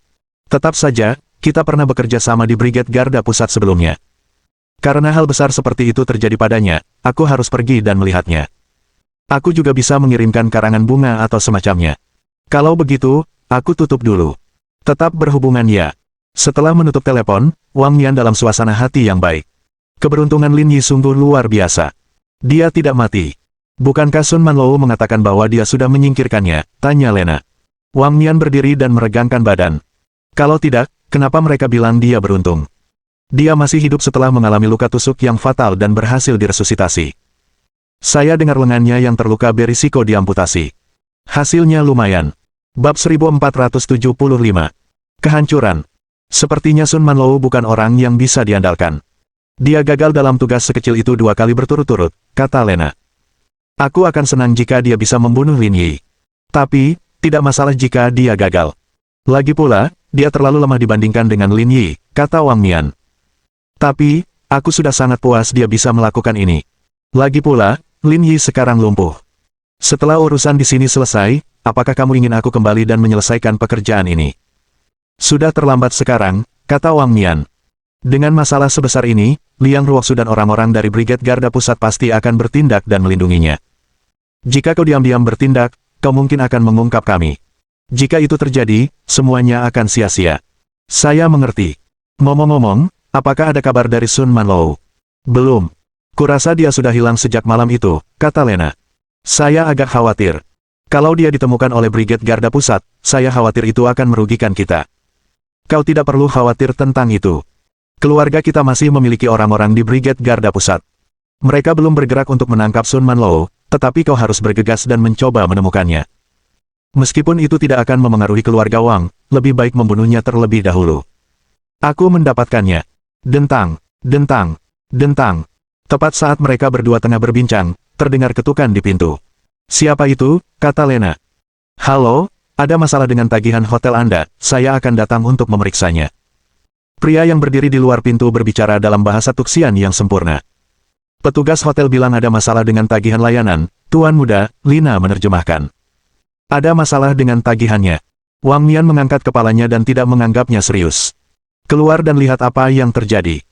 Tetap saja, kita pernah bekerja sama di Brigade Garda Pusat sebelumnya. Karena hal besar seperti itu terjadi padanya, aku harus pergi dan melihatnya. Aku juga bisa mengirimkan karangan bunga atau semacamnya. Kalau begitu, aku tutup dulu. Tetap berhubungan ya. Setelah menutup telepon, Wang Mian dalam suasana hati yang baik. Keberuntungan Lin Yi sungguh luar biasa. Dia tidak mati. Bukankah Sun Manlou mengatakan bahwa dia sudah menyingkirkannya? Tanya Lena. Wang Mian berdiri dan meregangkan badan. Kalau tidak, kenapa mereka bilang dia beruntung? Dia masih hidup setelah mengalami luka tusuk yang fatal dan berhasil diresusitasi. Saya dengar lengannya yang terluka berisiko diamputasi. Hasilnya lumayan. Bab 1475. Kehancuran. Sepertinya Sun Manlou bukan orang yang bisa diandalkan. Dia gagal dalam tugas sekecil itu 2 kali berturut-turut, kata Lena. Aku akan senang jika dia bisa membunuh Lin Yi. Tapi, tidak masalah jika dia gagal. Lagi pula, dia terlalu lemah dibandingkan dengan Lin Yi, kata Wang Mian. Tapi, aku sudah sangat puas dia bisa melakukan ini. Lagi pula, Lin Yi sekarang lumpuh. Setelah urusan di sini selesai, apakah kamu ingin aku kembali dan menyelesaikan pekerjaan ini? Sudah terlambat sekarang, kata Wang Mian. Dengan masalah sebesar ini, Liang Ruoxu dan orang-orang dari Brigade Garda Pusat pasti akan bertindak dan melindunginya. Jika kau diam-diam bertindak, kau mungkin akan mengungkap kami. Jika itu terjadi, semuanya akan sia-sia. Saya mengerti. Ngomong-ngomong, apakah ada kabar dari Sun Manlou? Belum. Kurasa dia sudah hilang sejak malam itu, kata Lena. Saya agak khawatir. Kalau dia ditemukan oleh Brigade Garda Pusat, saya khawatir itu akan merugikan kita. Kau tidak perlu khawatir tentang itu. Keluarga kita masih memiliki orang-orang di Brigade Garda Pusat. Mereka belum bergerak untuk menangkap Sun Manlou, tetapi kau harus bergegas dan mencoba menemukannya. Meskipun itu tidak akan memengaruhi keluarga Wang, lebih baik membunuhnya terlebih dahulu. Aku mendapatkannya. Dentang, dentang, dentang. Tepat saat mereka berdua tengah berbincang, terdengar ketukan di pintu. Siapa itu? Kata Lena. Halo, ada masalah dengan tagihan hotel Anda, saya akan datang untuk memeriksanya. Pria yang berdiri di luar pintu berbicara dalam bahasa Tuxian yang sempurna. Petugas hotel bilang ada masalah dengan tagihan layanan, Tuan Muda, Lina menerjemahkan. Ada masalah dengan tagihannya. Wang Mian mengangkat kepalanya dan tidak menganggapnya serius. Keluar dan lihat apa yang terjadi.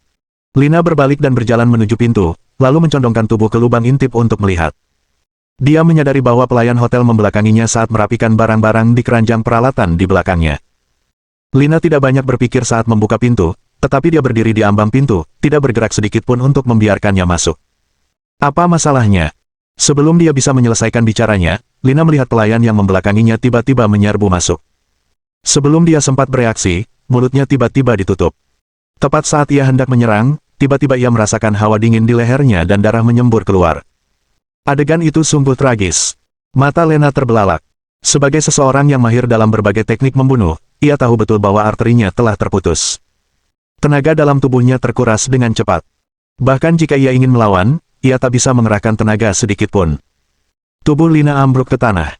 Lina berbalik dan berjalan menuju pintu, lalu mencondongkan tubuh ke lubang intip untuk melihat. Dia menyadari bahwa pelayan hotel membelakanginya saat merapikan barang-barang di keranjang peralatan di belakangnya. Lina tidak banyak berpikir saat membuka pintu, tetapi dia berdiri di ambang pintu, tidak bergerak sedikit pun untuk membiarkannya masuk. Apa masalahnya? Sebelum dia bisa menyelesaikan bicaranya, Lina melihat pelayan yang membelakanginya tiba-tiba menyerbu masuk. Sebelum dia sempat bereaksi, mulutnya tiba-tiba ditutup. Tepat saat ia hendak menyerang, tiba-tiba ia merasakan hawa dingin di lehernya dan darah menyembur keluar. Adegan itu sungguh tragis. Mata Lena terbelalak. Sebagai seseorang yang mahir dalam berbagai teknik membunuh, ia tahu betul bahwa arterinya telah terputus. Tenaga dalam tubuhnya terkuras dengan cepat. Bahkan jika ia ingin melawan, ia tak bisa mengerahkan tenaga sedikit pun. Tubuh Lina ambruk ke tanah.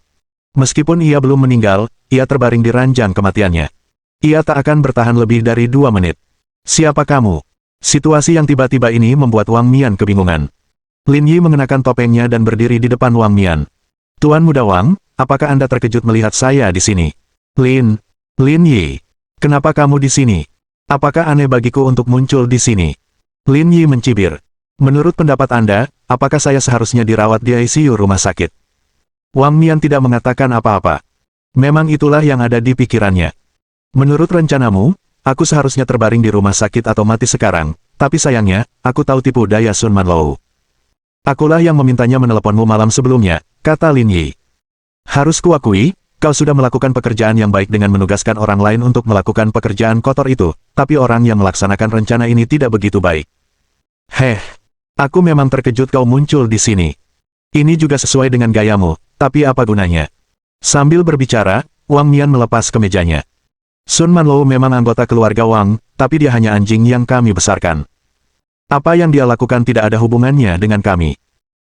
Meskipun ia belum meninggal, ia terbaring di ranjang kematiannya. Ia tak akan bertahan lebih dari 2 menit. Siapa kamu? Situasi yang tiba-tiba ini membuat Wang Mian kebingungan. Lin Yi mengenakan topengnya dan berdiri di depan Wang Mian. Tuan Muda Wang, apakah Anda terkejut melihat saya di sini? Lin Yi, kenapa kamu di sini? Apakah aneh bagiku untuk muncul di sini? Lin Yi mencibir. Menurut pendapat Anda, apakah saya seharusnya dirawat di ICU rumah sakit? Wang Mian tidak mengatakan apa-apa. Memang itulah yang ada di pikirannya. Menurut rencanamu, aku seharusnya terbaring di rumah sakit atau mati sekarang, tapi sayangnya, aku tahu tipu daya Sun Manlou. Akulah yang memintanya meneleponmu malam sebelumnya, kata Lin Yi. Harus kuakui, kau sudah melakukan pekerjaan yang baik dengan menugaskan orang lain untuk melakukan pekerjaan kotor itu, tapi orang yang melaksanakan rencana ini tidak begitu baik. Aku memang terkejut kau muncul di sini. Ini juga sesuai dengan gayamu, tapi apa gunanya? Sambil berbicara, Wang Mian melepas kemejanya. Sun Manlou memang anggota keluarga Wang, tapi dia hanya anjing yang kami besarkan. Apa yang dia lakukan tidak ada hubungannya dengan kami.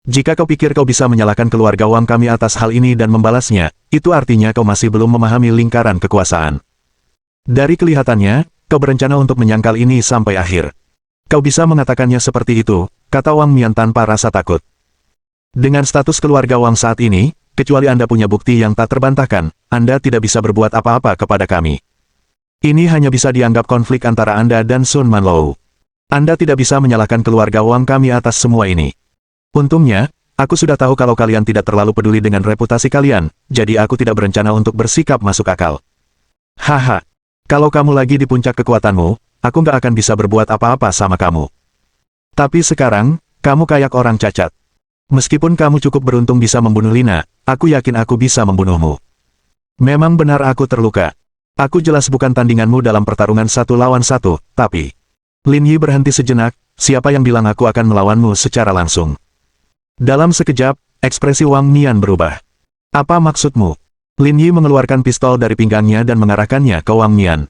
Jika kau pikir kau bisa menyalahkan keluarga Wang kami atas hal ini dan membalasnya, itu artinya kau masih belum memahami lingkaran kekuasaan. Dari kelihatannya, kau berencana untuk menyangkal ini sampai akhir. Kau bisa mengatakannya seperti itu, kata Wang Mian tanpa rasa takut. Dengan status keluarga Wang saat ini, kecuali Anda punya bukti yang tak terbantahkan, Anda tidak bisa berbuat apa-apa kepada kami. Ini hanya bisa dianggap konflik antara Anda dan Sun Manlou. Anda tidak bisa menyalahkan keluarga Wang kami atas semua ini. Untungnya, aku sudah tahu kalau kalian tidak terlalu peduli dengan reputasi kalian, jadi aku tidak berencana untuk bersikap masuk akal. Haha, kalau kamu lagi di puncak kekuatanmu, aku nggak akan bisa berbuat apa-apa sama kamu. Tapi sekarang, kamu kayak orang cacat. Meskipun kamu cukup beruntung bisa membunuh Lina, aku yakin aku bisa membunuhmu. Memang benar aku terluka. Aku jelas bukan tandinganmu dalam pertarungan 1 lawan 1, tapi... Lin Yi berhenti sejenak, siapa yang bilang aku akan melawanmu secara langsung? Dalam sekejap, ekspresi Wang Mian berubah. Apa maksudmu? Lin Yi mengeluarkan pistol dari pinggangnya dan mengarahkannya ke Wang Mian.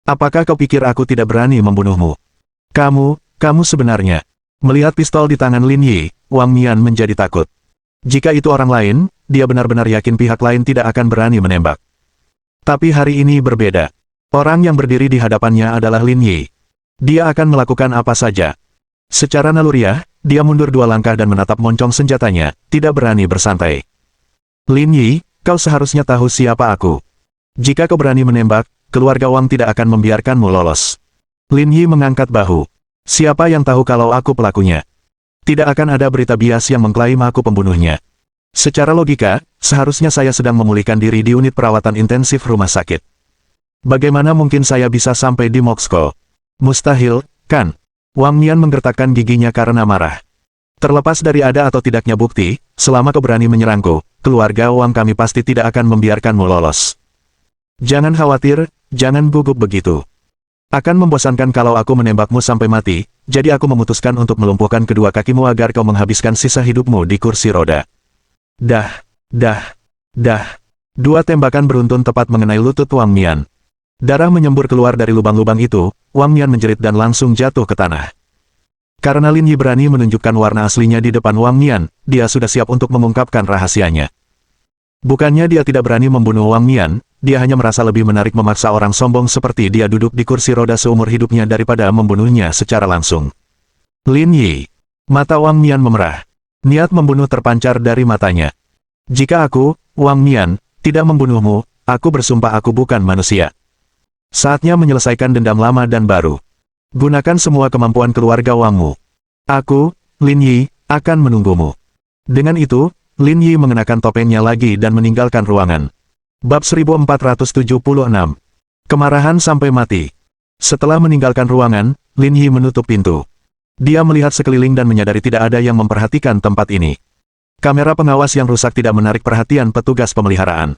Apakah kau pikir aku tidak berani membunuhmu? Kamu sebenarnya. Melihat pistol di tangan Lin Yi, Wang Mian menjadi takut. Jika itu orang lain, dia benar-benar yakin pihak lain tidak akan berani menembak. Tapi hari ini berbeda. Orang yang berdiri di hadapannya adalah Lin Yi. Dia akan melakukan apa saja. Secara naluriah, dia mundur 2 langkah dan menatap moncong senjatanya, tidak berani bersantai. Lin Yi, kau seharusnya tahu siapa aku. Jika kau berani menembak, keluarga Wang tidak akan membiarkanmu lolos. Lin Yi mengangkat bahu. Siapa yang tahu kalau aku pelakunya? Tidak akan ada berita bias yang mengklaim aku pembunuhnya. Secara logika, seharusnya saya sedang memulihkan diri di unit perawatan intensif rumah sakit. Bagaimana mungkin saya bisa sampai di Moskow? Mustahil, kan? Wang Mian menggertakkan giginya karena marah. Terlepas dari ada atau tidaknya bukti, selama kau berani menyerangku, keluarga Wang kami pasti tidak akan membiarkanmu lolos. Jangan khawatir, jangan gugup begitu. Akan membosankan kalau aku menembakmu sampai mati, jadi aku memutuskan untuk melumpuhkan kedua kakimu agar kau menghabiskan sisa hidupmu di kursi roda. Dah. Dua tembakan beruntun tepat mengenai lutut Wang Mian. Darah menyembur keluar dari lubang-lubang itu, Wang Mian menjerit dan langsung jatuh ke tanah. Karena Lin Yi berani menunjukkan warna aslinya di depan Wang Mian, dia sudah siap untuk mengungkapkan rahasianya. Bukannya dia tidak berani membunuh Wang Mian, dia hanya merasa lebih menarik memaksa orang sombong seperti dia duduk di kursi roda seumur hidupnya daripada membunuhnya secara langsung. Lin Yi. Mata Wang Mian memerah. Niat membunuh terpancar dari matanya. Jika aku, Wang Mian, tidak membunuhmu, aku bersumpah aku bukan manusia. Saatnya menyelesaikan dendam lama dan baru. Gunakan semua kemampuan keluarga Wangmu. Aku, Lin Yi, akan menunggumu. Dengan itu, Lin Yi mengenakan topengnya lagi dan meninggalkan ruangan. Bab 1476. Kemarahan sampai mati. Setelah meninggalkan ruangan, Lin Yi menutup pintu. Dia melihat sekeliling dan menyadari tidak ada yang memperhatikan tempat ini. Kamera pengawas yang rusak tidak menarik perhatian petugas pemeliharaan.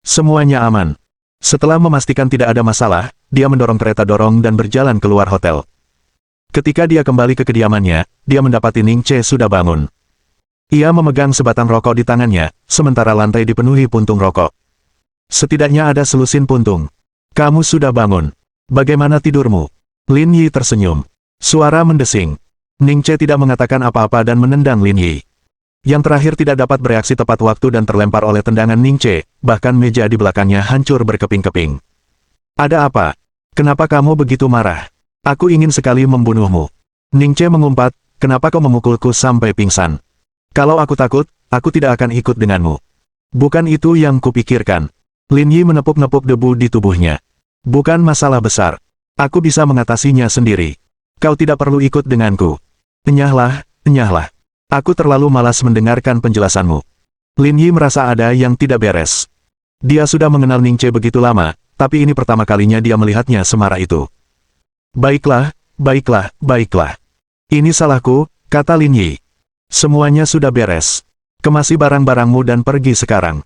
Semuanya aman. Setelah memastikan tidak ada masalah, dia mendorong kereta dorong dan berjalan keluar hotel. Ketika dia kembali ke kediamannya, dia mendapati Ning Che sudah bangun. Ia memegang sebatang rokok di tangannya, sementara lantai dipenuhi puntung rokok. Setidaknya ada selusin puntung. Kamu sudah bangun. Bagaimana tidurmu? Lin Yi tersenyum. Suara mendesing. Ning Che tidak mengatakan apa-apa dan menendang Lin Yi. Yang terakhir tidak dapat bereaksi tepat waktu dan terlempar oleh tendangan Ning Che, bahkan meja di belakangnya hancur berkeping-keping. Ada apa? Kenapa kamu begitu marah? Aku ingin sekali membunuhmu. Ning Che mengumpat, kenapa kau memukulku sampai pingsan? Kalau aku takut, aku tidak akan ikut denganmu. Bukan itu yang kupikirkan. Lin Yi menepuk-nepuk debu di tubuhnya. Bukan masalah besar. Aku bisa mengatasinya sendiri. Kau tidak perlu ikut denganku. Enyahlah, enyahlah. Aku terlalu malas mendengarkan penjelasanmu. Lin Yi merasa ada yang tidak beres. Dia sudah mengenal Ning Che begitu lama, tapi ini pertama kalinya dia melihatnya semarah itu. Baiklah, baiklah, baiklah. Ini salahku, kata Lin Yi. Semuanya sudah beres. Kemasi barang-barangmu dan pergi sekarang.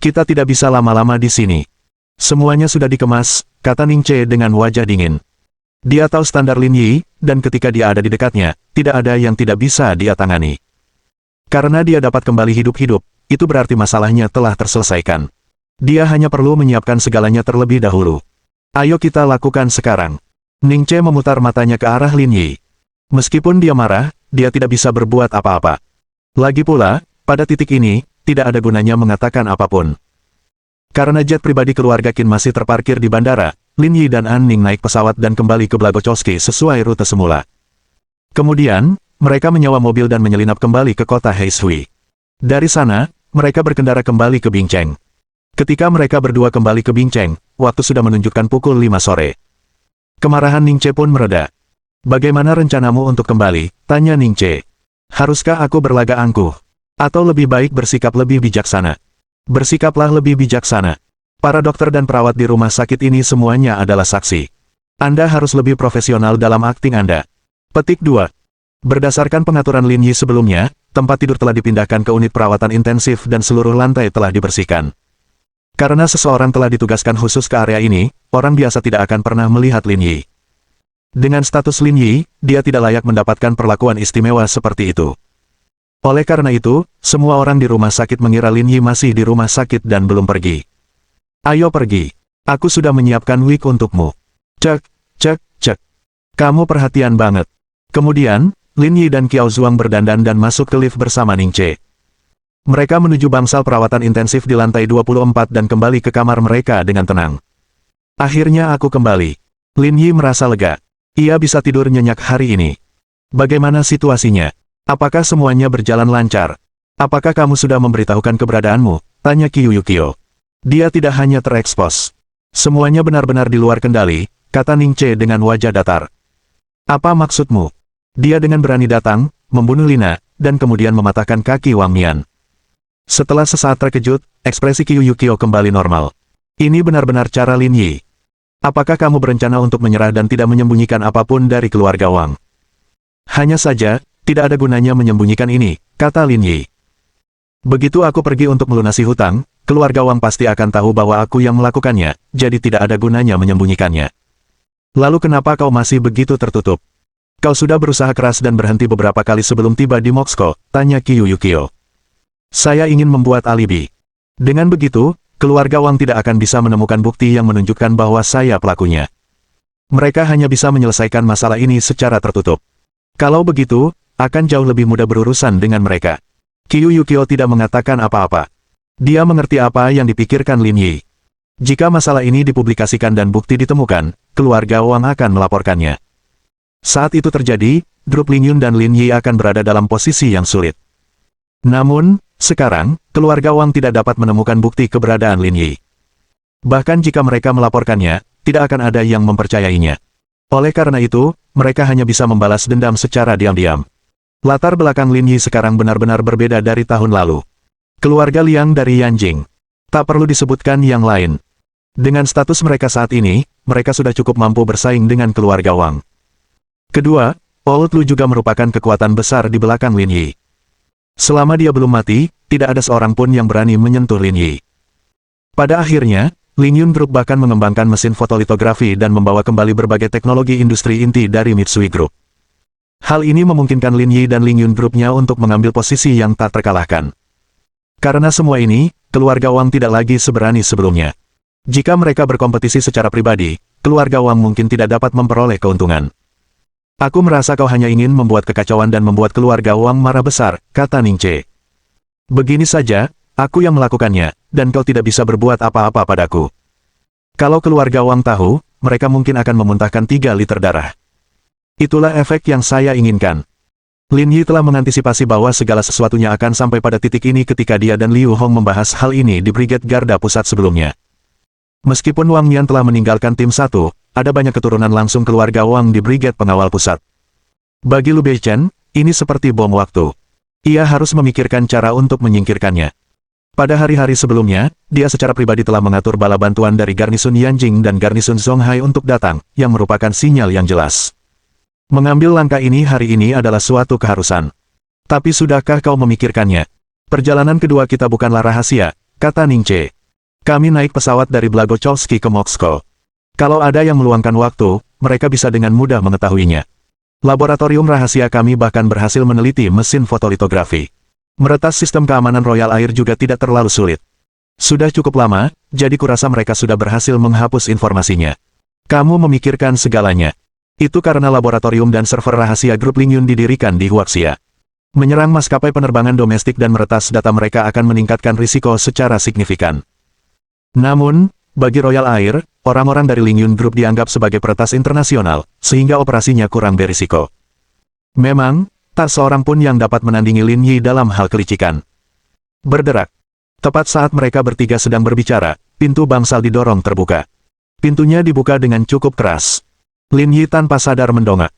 Kita tidak bisa lama-lama di sini. Semuanya sudah dikemas, kata Ning Che dengan wajah dingin. Dia tahu standar Lin Yi, dan ketika dia ada di dekatnya, tidak ada yang tidak bisa dia tangani. Karena dia dapat kembali hidup-hidup, itu berarti masalahnya telah terselesaikan. Dia hanya perlu menyiapkan segalanya terlebih dahulu. Ayo kita lakukan sekarang. Ning Che memutar matanya ke arah Lin Yi. Meskipun dia marah, dia tidak bisa berbuat apa-apa. Lagi pula, pada titik ini, tidak ada gunanya mengatakan apapun. Karena jet pribadi keluarga Qin masih terparkir di bandara, Lin Yi dan An Ning naik pesawat dan kembali ke Blagochowski sesuai rute semula. Kemudian, mereka menyewa mobil dan menyelinap kembali ke kota Heishui. Dari sana, mereka berkendara kembali ke Bingcheng. Ketika mereka berdua kembali ke Bingcheng, waktu sudah menunjukkan pukul 5 sore. Kemarahan Ning Che pun mereda. Bagaimana rencanamu untuk kembali? Tanya Ning Che. Haruskah aku berlagak angkuh? Atau lebih baik bersikap lebih bijaksana? Bersikaplah lebih bijaksana. Para dokter dan perawat di rumah sakit ini semuanya adalah saksi. Anda harus lebih profesional dalam akting Anda. Petik 2. Berdasarkan pengaturan Lin Yi sebelumnya, tempat tidur telah dipindahkan ke unit perawatan intensif dan seluruh lantai telah dibersihkan. Karena seseorang telah ditugaskan khusus ke area ini, orang biasa tidak akan pernah melihat Lin Yi. Dengan status Lin Yi, dia tidak layak mendapatkan perlakuan istimewa seperti itu. Oleh karena itu, semua orang di rumah sakit mengira Lin Yi masih di rumah sakit dan belum pergi. Ayo pergi. Aku sudah menyiapkan wig untukmu. Cek, cek, cek. Kamu perhatian banget. Kemudian, Lin Yi dan Qiao Zuang berdandan dan masuk ke lift bersama Ning Che. Mereka menuju bangsal perawatan intensif di lantai 24 dan kembali ke kamar mereka dengan tenang. Akhirnya aku kembali. Lin Yi merasa lega. Ia bisa tidur nyenyak hari ini. Bagaimana situasinya? Apakah semuanya berjalan lancar? Apakah kamu sudah memberitahukan keberadaanmu? Tanya Qiu Yukio. Dia tidak hanya terekspos. Semuanya benar-benar di luar kendali, kata Ning Che dengan wajah datar. Apa maksudmu? Dia dengan berani datang, membunuh Lina, dan kemudian mematahkan kaki Wang Mian. Setelah sesaat terkejut, ekspresi Qiu Yukio kembali normal. Ini benar-benar cara Lin Yi. Apakah kamu berencana untuk menyerah dan tidak menyembunyikan apapun dari keluarga Wang? Hanya saja, tidak ada gunanya menyembunyikan ini, kata Lin Yi. Begitu aku pergi untuk melunasi hutang, keluarga Wang pasti akan tahu bahwa aku yang melakukannya, jadi tidak ada gunanya menyembunyikannya. Lalu kenapa kau masih begitu tertutup? Kau sudah berusaha keras dan berhenti beberapa kali sebelum tiba di Moskow, tanya Qiu Yukio. Saya ingin membuat alibi. Dengan begitu, keluarga Wang tidak akan bisa menemukan bukti yang menunjukkan bahwa saya pelakunya. Mereka hanya bisa menyelesaikan masalah ini secara tertutup. Kalau begitu, akan jauh lebih mudah berurusan dengan mereka. Qiu Yukio tidak mengatakan apa-apa. Dia mengerti apa yang dipikirkan Lin Yi. Jika masalah ini dipublikasikan dan bukti ditemukan, keluarga Wang akan melaporkannya. Saat itu terjadi, grup Lin Yun dan Lin Yi akan berada dalam posisi yang sulit. Namun, sekarang, keluarga Wang tidak dapat menemukan bukti keberadaan Lin Yi. Bahkan jika mereka melaporkannya, tidak akan ada yang mempercayainya. Oleh karena itu, mereka hanya bisa membalas dendam secara diam-diam. Latar belakang Lin Yi sekarang benar-benar berbeda dari tahun lalu. Keluarga Liang dari Yanjing. Tak perlu disebutkan yang lain. Dengan status mereka saat ini, mereka sudah cukup mampu bersaing dengan keluarga Wang. Kedua, Old Lu juga merupakan kekuatan besar di belakang Lin Yi. Selama dia belum mati, tidak ada seorang pun yang berani menyentuh Lin Yi. Pada akhirnya, Lin Yun Group bahkan mengembangkan mesin fotolitografi dan membawa kembali berbagai teknologi industri inti dari Mitsui Group. Hal ini memungkinkan Lin Yi dan Lin Yun Group-nya untuk mengambil posisi yang tak terkalahkan. Karena semua ini, keluarga Wang tidak lagi seberani sebelumnya. Jika mereka berkompetisi secara pribadi, keluarga Wang mungkin tidak dapat memperoleh keuntungan. Aku merasa kau hanya ingin membuat kekacauan dan membuat keluarga Wang marah besar, kata Ning Che. Begini saja, aku yang melakukannya, dan kau tidak bisa berbuat apa-apa padaku. Kalau keluarga Wang tahu, mereka mungkin akan memuntahkan 3 liter darah. Itulah efek yang saya inginkan. Lin Yi telah mengantisipasi bahwa segala sesuatunya akan sampai pada titik ini ketika dia dan Liu Hong membahas hal ini di Brigade Garda Pusat sebelumnya. Meskipun Wang Yan telah meninggalkan tim 1, ada banyak keturunan langsung keluarga Wang di Brigade Pengawal Pusat. Bagi Lu Beichen, ini seperti bom waktu. Ia harus memikirkan cara untuk menyingkirkannya. Pada hari-hari sebelumnya, dia secara pribadi telah mengatur bala bantuan dari Garnison Yanjing dan Garnison Zonghai untuk datang, yang merupakan sinyal yang jelas. Mengambil langkah ini hari ini adalah suatu keharusan. Tapi sudahkah kau memikirkannya? Perjalanan kedua kita bukanlah rahasia, kata Ning Che. Kami naik pesawat dari Blagocholsky ke Moskow. Kalau ada yang meluangkan waktu, mereka bisa dengan mudah mengetahuinya. Laboratorium rahasia kami bahkan berhasil meneliti mesin fotolitografi. Meretas sistem keamanan Royal Air juga tidak terlalu sulit. Sudah cukup lama, jadi kurasa mereka sudah berhasil menghapus informasinya. Kamu memikirkan segalanya. Itu karena laboratorium dan server rahasia grup Lin Yun didirikan di Huaxia. Menyerang maskapai penerbangan domestik dan meretas data mereka akan meningkatkan risiko secara signifikan. Namun, bagi Royal Air, orang-orang dari Lin Yun Group dianggap sebagai peretas internasional, sehingga operasinya kurang berisiko. Memang, tak seorang pun yang dapat menandingi Lin Yi dalam hal kelicikan. Berderak. Tepat saat mereka bertiga sedang berbicara, pintu bangsal didorong terbuka. Pintunya dibuka dengan cukup keras. Lin Yi tanpa sadar mendongak.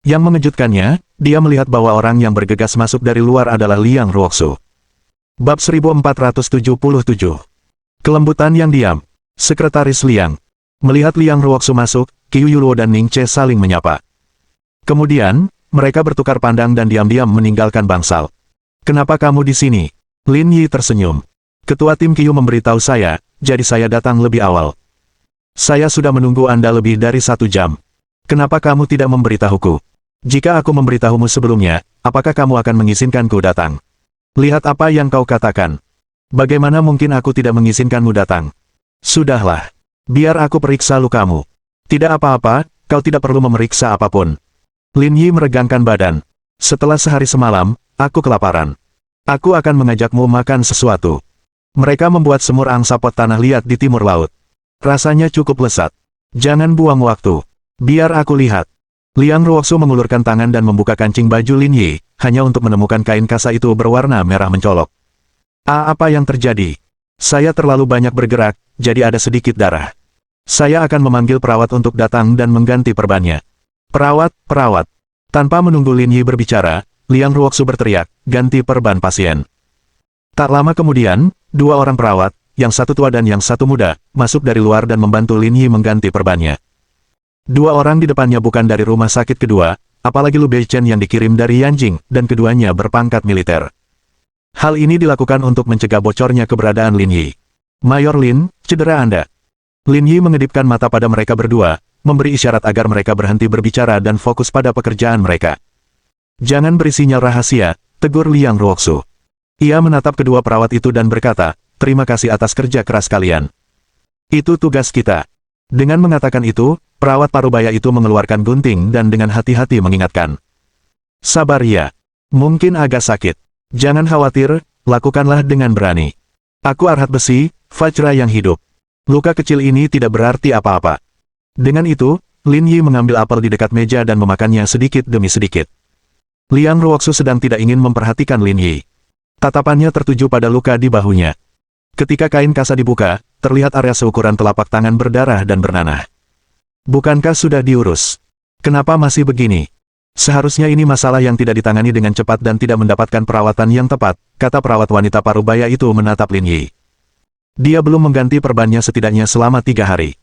Yang mengejutkannya, dia melihat bahwa orang yang bergegas masuk dari luar adalah Liang Ruoxu. Bab 1477. Kelembutan yang diam. Sekretaris Liang. Melihat Liang Ruoxu masuk, Qiu Yuluo dan Ning Che saling menyapa. Kemudian, mereka bertukar pandang dan diam-diam meninggalkan bangsal. Kenapa kamu di sini? Lin Yi tersenyum. Ketua tim Qiu memberitahu saya, jadi saya datang lebih awal. Saya sudah menunggu Anda lebih dari 1 jam. Kenapa kamu tidak memberitahuku? Jika aku memberitahumu sebelumnya, apakah kamu akan mengizinkanku datang? Lihat apa yang kau katakan. Bagaimana mungkin aku tidak mengizinkanmu datang? Sudahlah. Biar aku periksa lukamu. Tidak apa-apa, kau tidak perlu memeriksa apapun. Lin Yi meregangkan badan. Setelah sehari semalam, aku kelaparan. Aku akan mengajakmu makan sesuatu. Mereka membuat semur angsa pot tanah liat di timur laut. Rasanya cukup lezat. Jangan buang waktu. Biar aku lihat. Liang Ruoxu mengulurkan tangan dan membuka kancing baju Lin Yi, hanya untuk menemukan kain kasa itu berwarna merah mencolok. Apa yang terjadi? Saya terlalu banyak bergerak, jadi ada sedikit darah. Saya akan memanggil perawat untuk datang dan mengganti perbannya. Perawat, perawat. Tanpa menunggu Lin Yi berbicara, Liang Ruoxu berteriak, ganti perban pasien. Tak lama kemudian, 2 orang perawat, yang satu tua dan yang satu muda, masuk dari luar dan membantu Lin Yi mengganti perbannya. 2 orang di depannya bukan dari rumah sakit kedua, apalagi Lu Beichen yang dikirim dari Yanjing, dan keduanya berpangkat militer. Hal ini dilakukan untuk mencegah bocornya keberadaan Lin Yi. Mayor Lin, cedera Anda. Lin Yi mengedipkan mata pada mereka berdua, memberi isyarat agar mereka berhenti berbicara dan fokus pada pekerjaan mereka. Jangan beri sinyal rahasia, tegur Liang Ruoxu. Ia menatap kedua perawat itu dan berkata, terima kasih atas kerja keras kalian. Itu tugas kita. Dengan mengatakan itu, perawat parubaya itu mengeluarkan gunting dan dengan hati-hati mengingatkan. Sabar ya. Mungkin agak sakit. Jangan khawatir, lakukanlah dengan berani. Aku Arhat Besi, Vajra yang hidup. Luka kecil ini tidak berarti apa-apa. Dengan itu, Lin Yi mengambil apel di dekat meja dan memakannya sedikit demi sedikit. Liang Ruoxu sedang tidak ingin memperhatikan Lin Yi. Tatapannya tertuju pada luka di bahunya. Ketika kain kasa dibuka, terlihat area seukuran telapak tangan berdarah dan bernanah. Bukankah sudah diurus? Kenapa masih begini? Seharusnya ini masalah yang tidak ditangani dengan cepat dan tidak mendapatkan perawatan yang tepat, kata perawat wanita parubaya itu menatap Lin Yi. Dia belum mengganti perbannya setidaknya selama 3 hari.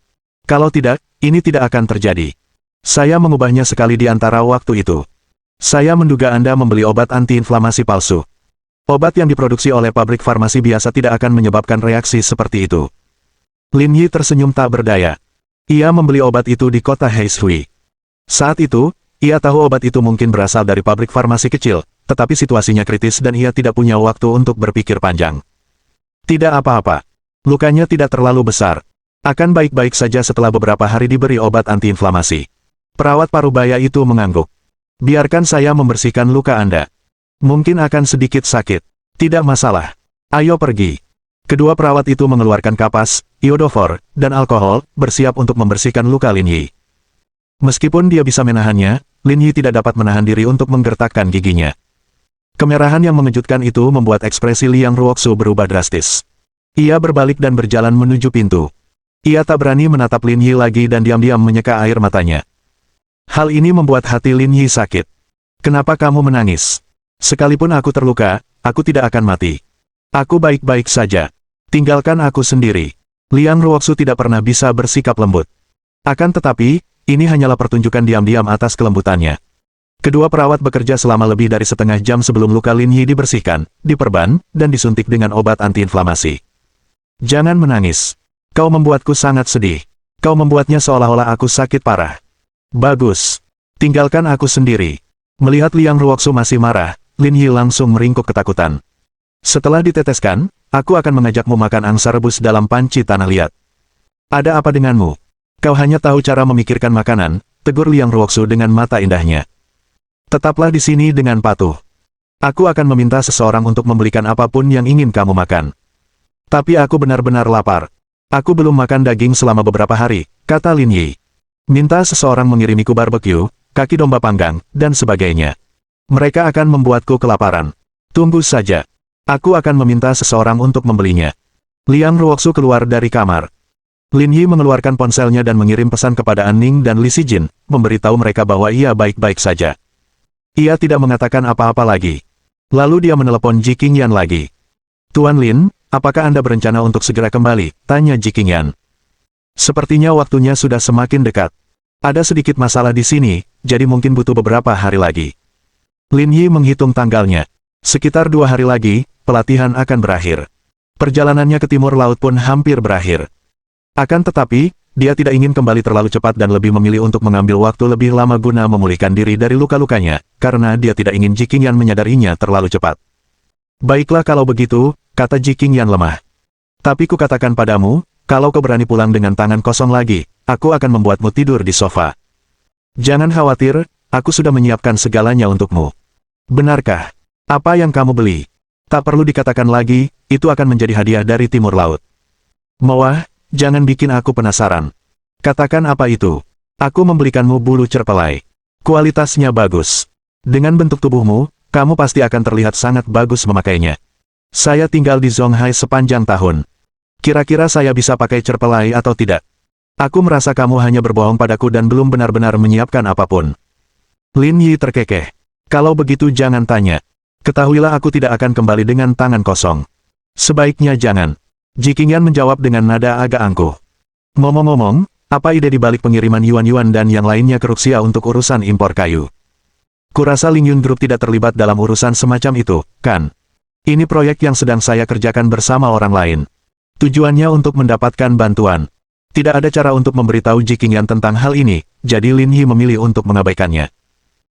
Kalau tidak, ini tidak akan terjadi. Saya mengubahnya sekali di antara waktu itu. Saya menduga Anda membeli obat antiinflamasi palsu. Obat yang diproduksi oleh pabrik farmasi biasa tidak akan menyebabkan reaksi seperti itu. Lin Yi tersenyum tak berdaya. Ia membeli obat itu di kota Heishui. Saat itu, ia tahu obat itu mungkin berasal dari pabrik farmasi kecil, tetapi situasinya kritis dan ia tidak punya waktu untuk berpikir panjang. Tidak apa-apa. Lukanya tidak terlalu besar. Akan baik-baik saja setelah beberapa hari diberi obat antiinflamasi. Perawat parubaya itu mengangguk. Biarkan saya membersihkan luka Anda. Mungkin akan sedikit sakit. Tidak masalah. Ayo pergi. Kedua perawat itu mengeluarkan kapas, iodofor, dan alkohol, bersiap untuk membersihkan luka Lin Yi. Meskipun dia bisa menahannya, Lin Yi tidak dapat menahan diri untuk menggertakkan giginya. Kemerahan yang mengejutkan itu membuat ekspresi Liang Ruoxu berubah drastis. Ia berbalik dan berjalan menuju pintu. Ia tak berani menatap Lin Yi lagi dan diam-diam menyeka air matanya. Hal ini membuat hati Lin Yi sakit. Kenapa kamu menangis? Sekalipun aku terluka, aku tidak akan mati. Aku baik-baik saja. Tinggalkan aku sendiri. Liang Ruoxu tidak pernah bisa bersikap lembut. Akan tetapi, ini hanyalah pertunjukan diam-diam atas kelembutannya. Kedua perawat bekerja selama lebih dari setengah jam sebelum luka Lin Yi dibersihkan, diperban, dan disuntik dengan obat antiinflamasi. Jangan menangis. Kau membuatku sangat sedih. Kau membuatnya seolah-olah aku sakit parah. Bagus. Tinggalkan aku sendiri. Melihat Liang Ruoxu masih marah, Lin Yi langsung meringkuk ketakutan. Setelah diteteskan, aku akan mengajakmu makan angsa rebus dalam panci tanah liat. Ada apa denganmu? Kau hanya tahu cara memikirkan makanan, tegur Liang Ruoxu dengan mata indahnya. Tetaplah di sini dengan patuh. Aku akan meminta seseorang untuk membelikan apapun yang ingin kamu makan. Tapi aku benar-benar lapar. Aku belum makan daging selama beberapa hari, kata Lin Yi. Minta seseorang mengirimiku barbecue, kaki domba panggang, dan sebagainya. Mereka akan membuatku kelaparan. Tunggu saja. Aku akan meminta seseorang untuk membelinya. Liang Ruoxu keluar dari kamar. Lin Yi mengeluarkan ponselnya dan mengirim pesan kepada An Ning dan Li Sijin, memberitahu mereka bahwa ia baik-baik saja. Ia tidak mengatakan apa-apa lagi. Lalu dia menelepon Ji Qingyan lagi. Tuan Lin, apakah Anda berencana untuk segera kembali? Tanya Ji Qingyan. Sepertinya waktunya sudah semakin dekat. Ada sedikit masalah di sini, jadi mungkin butuh beberapa hari lagi. Lin Yi menghitung tanggalnya. Sekitar 2 hari lagi, pelatihan akan berakhir. Perjalanannya ke timur laut pun hampir berakhir. Akan tetapi, dia tidak ingin kembali terlalu cepat dan lebih memilih untuk mengambil waktu lebih lama guna memulihkan diri dari luka-lukanya, karena dia tidak ingin Ji Qingyan menyadarinya terlalu cepat. Baiklah kalau begitu, kata Ji Qingyan lemah. Tapi kukatakan padamu, kalau kau berani pulang dengan tangan kosong lagi, aku akan membuatmu tidur di sofa. Jangan khawatir, aku sudah menyiapkan segalanya untukmu. Benarkah? Apa yang kamu beli? Tak perlu dikatakan lagi, itu akan menjadi hadiah dari timur laut. Mawah, jangan bikin aku penasaran. Katakan apa itu? Aku membelikanmu bulu cerpelai. Kualitasnya bagus. Dengan bentuk tubuhmu, kamu pasti akan terlihat sangat bagus memakainya. Saya tinggal di Zonghai sepanjang tahun. Kira-kira saya bisa pakai cerpelai atau tidak? Aku merasa kamu hanya berbohong padaku dan belum benar-benar menyiapkan apapun. Lin Yi terkekeh. Kalau begitu jangan tanya. Ketahuilah aku tidak akan kembali dengan tangan kosong. Sebaiknya jangan. Ji Qingyan menjawab dengan nada agak angkuh. Ngomong-ngomong, apa ide di balik pengiriman Yuan-Yuan dan yang lainnya ke Ruxia untuk urusan impor kayu? Kurasa Lingyun Group tidak terlibat dalam urusan semacam itu, kan? Ini proyek yang sedang saya kerjakan bersama orang lain. Tujuannya untuk mendapatkan bantuan. Tidak ada cara untuk memberitahu Ji Qingyan tentang hal ini, jadi Lin Yi memilih untuk mengabaikannya.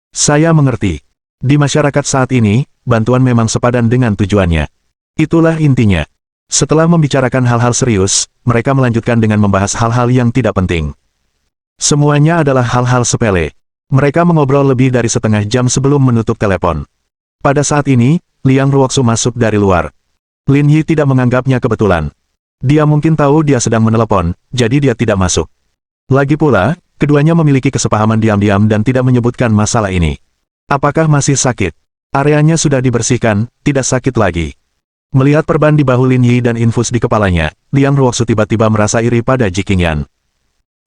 Saya mengerti. Di masyarakat saat ini, bantuan memang sepadan dengan tujuannya. Itulah intinya. Setelah membicarakan hal-hal serius, mereka melanjutkan dengan membahas hal-hal yang tidak penting. Semuanya adalah hal-hal sepele. Mereka mengobrol lebih dari setengah jam sebelum menutup telepon. Pada saat ini, Liang Ruoxu masuk dari luar. Lin Yi tidak menganggapnya kebetulan. Dia mungkin tahu dia sedang menelepon, jadi dia tidak masuk. Lagi pula, keduanya memiliki kesepahaman diam-diam dan tidak menyebutkan masalah ini. Apakah masih sakit? Areanya sudah dibersihkan, tidak sakit lagi. Melihat perban di bahu Lin Yi dan infus di kepalanya, Liang Ruoxu tiba-tiba merasa iri pada Ji Qingyan.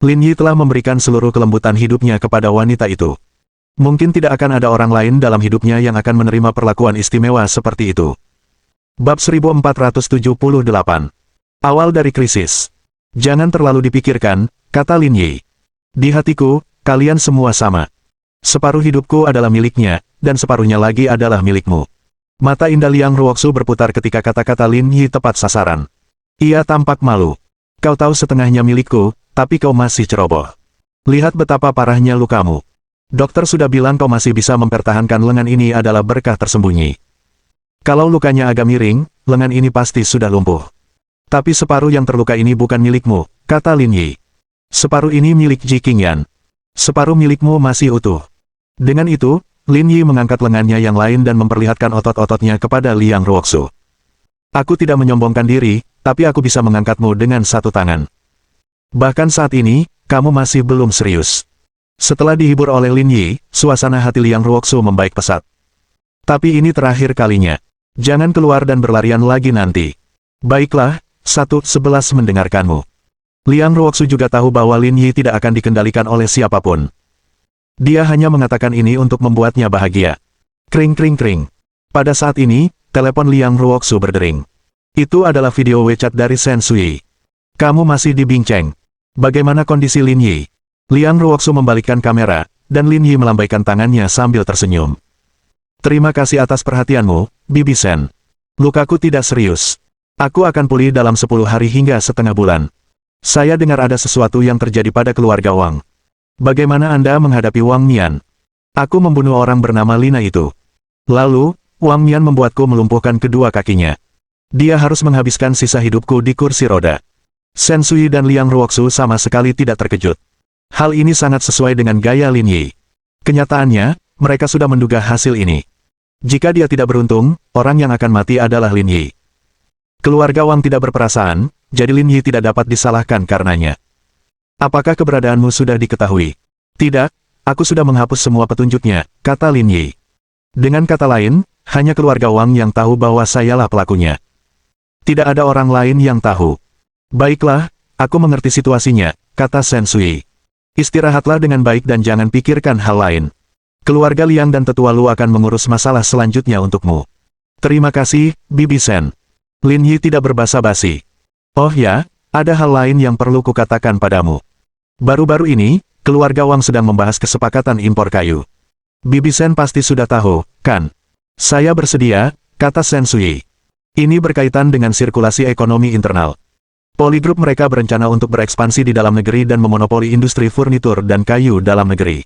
Lin Yi telah memberikan seluruh kelembutan hidupnya kepada wanita itu. Mungkin tidak akan ada orang lain dalam hidupnya yang akan menerima perlakuan istimewa seperti itu. Bab 1478. Awal dari krisis. Jangan terlalu dipikirkan, kata Lin Yi. Di hatiku, kalian semua sama. Separuh hidupku adalah miliknya, dan separuhnya lagi adalah milikmu. Mata indah Liang Ruoxu berputar ketika kata-kata Lin Yi tepat sasaran. Ia tampak malu. Kau tahu setengahnya milikku, tapi kau masih ceroboh. Lihat betapa parahnya lukamu. Dokter sudah bilang kau masih bisa mempertahankan lengan ini adalah berkah tersembunyi. Kalau lukanya agak miring, lengan ini pasti sudah lumpuh. Tapi separuh yang terluka ini bukan milikmu, kata Lin Yi. Separuh ini milik Ji Qingyan. Separuh milikmu masih utuh. Dengan itu, Lin Yi mengangkat lengannya yang lain dan memperlihatkan otot-ototnya kepada Liang Ruoxu. Aku tidak menyombongkan diri, tapi aku bisa mengangkatmu dengan satu tangan. Bahkan saat ini, kamu masih belum serius. Setelah dihibur oleh Lin Yi, suasana hati Liang Ruoxu membaik pesat. Tapi ini terakhir kalinya. Jangan keluar dan berlarian lagi nanti. Baiklah, 1-11 mendengarkanmu. Liang Ruoxu juga tahu bahwa Lin Yi tidak akan dikendalikan oleh siapapun. Dia hanya mengatakan ini untuk membuatnya bahagia. Kring kring kring. Pada saat ini, telepon Liang Ruoxu berdering. Itu adalah video WeChat dari Shen Sui. Kamu masih di Bingcheng. Bagaimana kondisi Lin Yi? Liang Ruoxu membalikkan kamera, dan Lin Yi melambaikan tangannya sambil tersenyum. Terima kasih atas perhatianmu, Bibi Shen. Lukaku tidak serius. Aku akan pulih dalam 10 hari hingga setengah bulan. Saya dengar ada sesuatu yang terjadi pada keluarga Wang. Bagaimana Anda menghadapi Wang Mian? Aku membunuh orang bernama Lina itu. Lalu, Wang Mian membuatku melumpuhkan kedua kakinya. Dia harus menghabiskan sisa hidupku di kursi roda. Shen Sui dan Liang Ruoxu sama sekali tidak terkejut. Hal ini sangat sesuai dengan gaya Lin Yi. Kenyataannya, mereka sudah menduga hasil ini. Jika dia tidak beruntung, orang yang akan mati adalah Lin Yi. Keluarga Wang tidak berperasaan, jadi Lin Yi tidak dapat disalahkan karenanya. Apakah keberadaanmu sudah diketahui? Tidak, aku sudah menghapus semua petunjuknya, kata Lin Yi. Dengan kata lain, hanya keluarga Wang yang tahu bahwa sayalah pelakunya. Tidak ada orang lain yang tahu. Baiklah, aku mengerti situasinya, kata Shen Sui. Istirahatlah dengan baik dan jangan pikirkan hal lain. Keluarga Liang dan tetua Lu akan mengurus masalah selanjutnya untukmu. Terima kasih, Bibi Shen. Lin Yi tidak berbasa-basi. Oh ya, ada hal lain yang perlu kukatakan padamu. Baru-baru ini, keluarga Wang sedang membahas kesepakatan impor kayu. Bibi Shen pasti sudah tahu, kan? Saya bersedia, kata Shen Sui. Ini berkaitan dengan sirkulasi ekonomi internal. Polygroup mereka berencana untuk berekspansi di dalam negeri dan memonopoli industri furnitur dan kayu dalam negeri.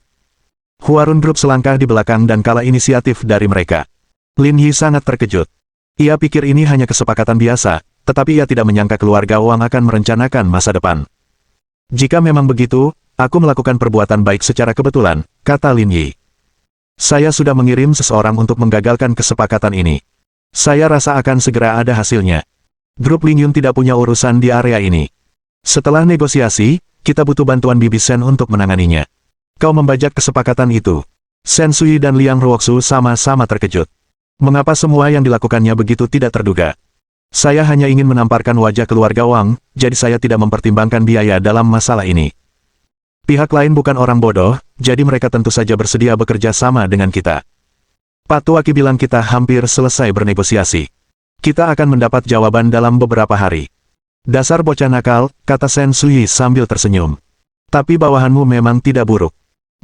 Huarun Group selangkah di belakang dan kalah inisiatif dari mereka. Lin Yi sangat terkejut. Ia pikir ini hanya kesepakatan biasa, tetapi ia tidak menyangka keluarga Wang akan merencanakan masa depan. Jika memang begitu, aku melakukan perbuatan baik secara kebetulan, kata Lin Yi. Saya sudah mengirim seseorang untuk menggagalkan kesepakatan ini. Saya rasa akan segera ada hasilnya. Grup Lingyun tidak punya urusan di area ini. Setelah negosiasi, kita butuh bantuan Bibi Shen untuk menanganinya. Kau membajak kesepakatan itu. Shen Sui dan Liang Ruoxu sama-sama terkejut. Mengapa semua yang dilakukannya begitu tidak terduga? Saya hanya ingin menamparkan wajah keluarga Wang, jadi saya tidak mempertimbangkan biaya dalam masalah ini. Pihak lain bukan orang bodoh, jadi mereka tentu saja bersedia bekerja sama dengan kita. Pak Tuaki bilang kita hampir selesai bernegosiasi. Kita akan mendapat jawaban dalam beberapa hari. Dasar bocah nakal, kata Shen Sui sambil tersenyum. Tapi bawahanmu memang tidak buruk.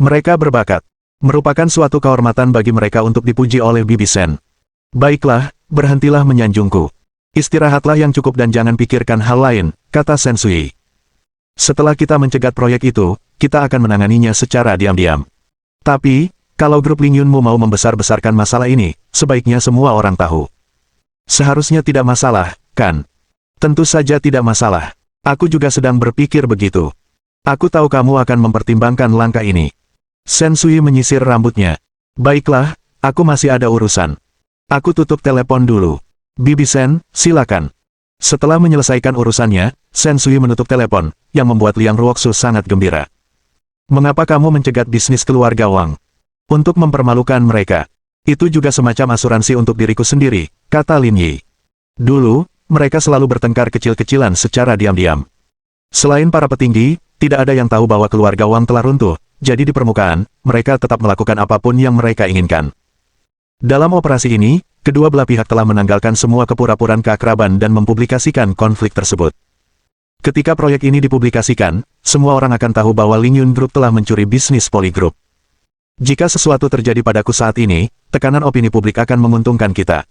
Mereka berbakat. Merupakan suatu kehormatan bagi mereka untuk dipuji oleh Bibi Shen. Baiklah, berhentilah menyanjungku. Istirahatlah yang cukup dan jangan pikirkan hal lain, kata Shen Sui. Setelah kita mencegat proyek itu, kita akan menanganinya secara diam-diam. Tapi, kalau grup Lingyunmu mau membesar-besarkan masalah ini, sebaiknya semua orang tahu. Seharusnya tidak masalah, kan? Tentu saja tidak masalah. Aku juga sedang berpikir begitu. Aku tahu kamu akan mempertimbangkan langkah ini. Sensui menyisir rambutnya. Baiklah, aku masih ada urusan. Aku tutup telepon dulu. Bibi-sen, silakan. Setelah menyelesaikan urusannya, Sensui menutup telepon, yang membuat Liang Ruoxu sangat gembira. Mengapa kamu mencegat bisnis keluarga Wang? Untuk mempermalukan mereka. Itu juga semacam asuransi untuk diriku sendiri, kata Lin Yi. Dulu, mereka selalu bertengkar kecil-kecilan secara diam-diam. Selain para petinggi, tidak ada yang tahu bahwa keluarga Wang telah runtuh, jadi di permukaan, mereka tetap melakukan apapun yang mereka inginkan. Dalam operasi ini, kedua belah pihak telah menanggalkan semua kepura-puraan keakraban dan mempublikasikan konflik tersebut. Ketika proyek ini dipublikasikan, semua orang akan tahu bahwa Lingyun Group telah mencuri bisnis Polygroup. Jika sesuatu terjadi padaku saat ini, tekanan opini publik akan menguntungkan kita.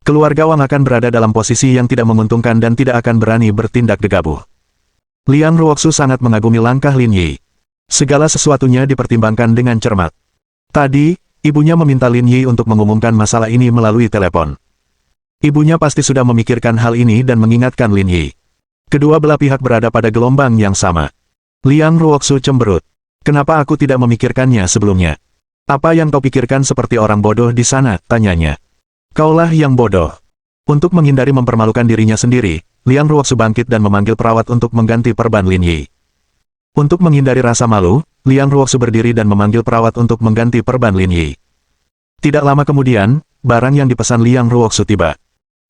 Keluarga Wang akan berada dalam posisi yang tidak menguntungkan dan tidak akan berani bertindak gegabah. Liang Ruoxu sangat mengagumi langkah Lin Yi. Segala sesuatunya dipertimbangkan dengan cermat. Tadi, ibunya meminta Lin Yi untuk mengumumkan masalah ini melalui telepon. Ibunya pasti sudah memikirkan hal ini dan mengingatkan Lin Yi. Kedua belah pihak berada pada gelombang yang sama. Liang Ruoxu cemberut. Kenapa aku tidak memikirkannya sebelumnya? Apa yang kau pikirkan seperti orang bodoh di sana? Tanyanya. Kaulah yang bodoh. Untuk menghindari mempermalukan dirinya sendiri, Liang Ruoxu bangkit dan memanggil perawat untuk mengganti perban Lin Yi. Untuk menghindari rasa malu, Liang Ruoxu berdiri dan memanggil perawat untuk mengganti perban Lin Yi. Tidak lama kemudian, barang yang dipesan Liang Ruoxu tiba.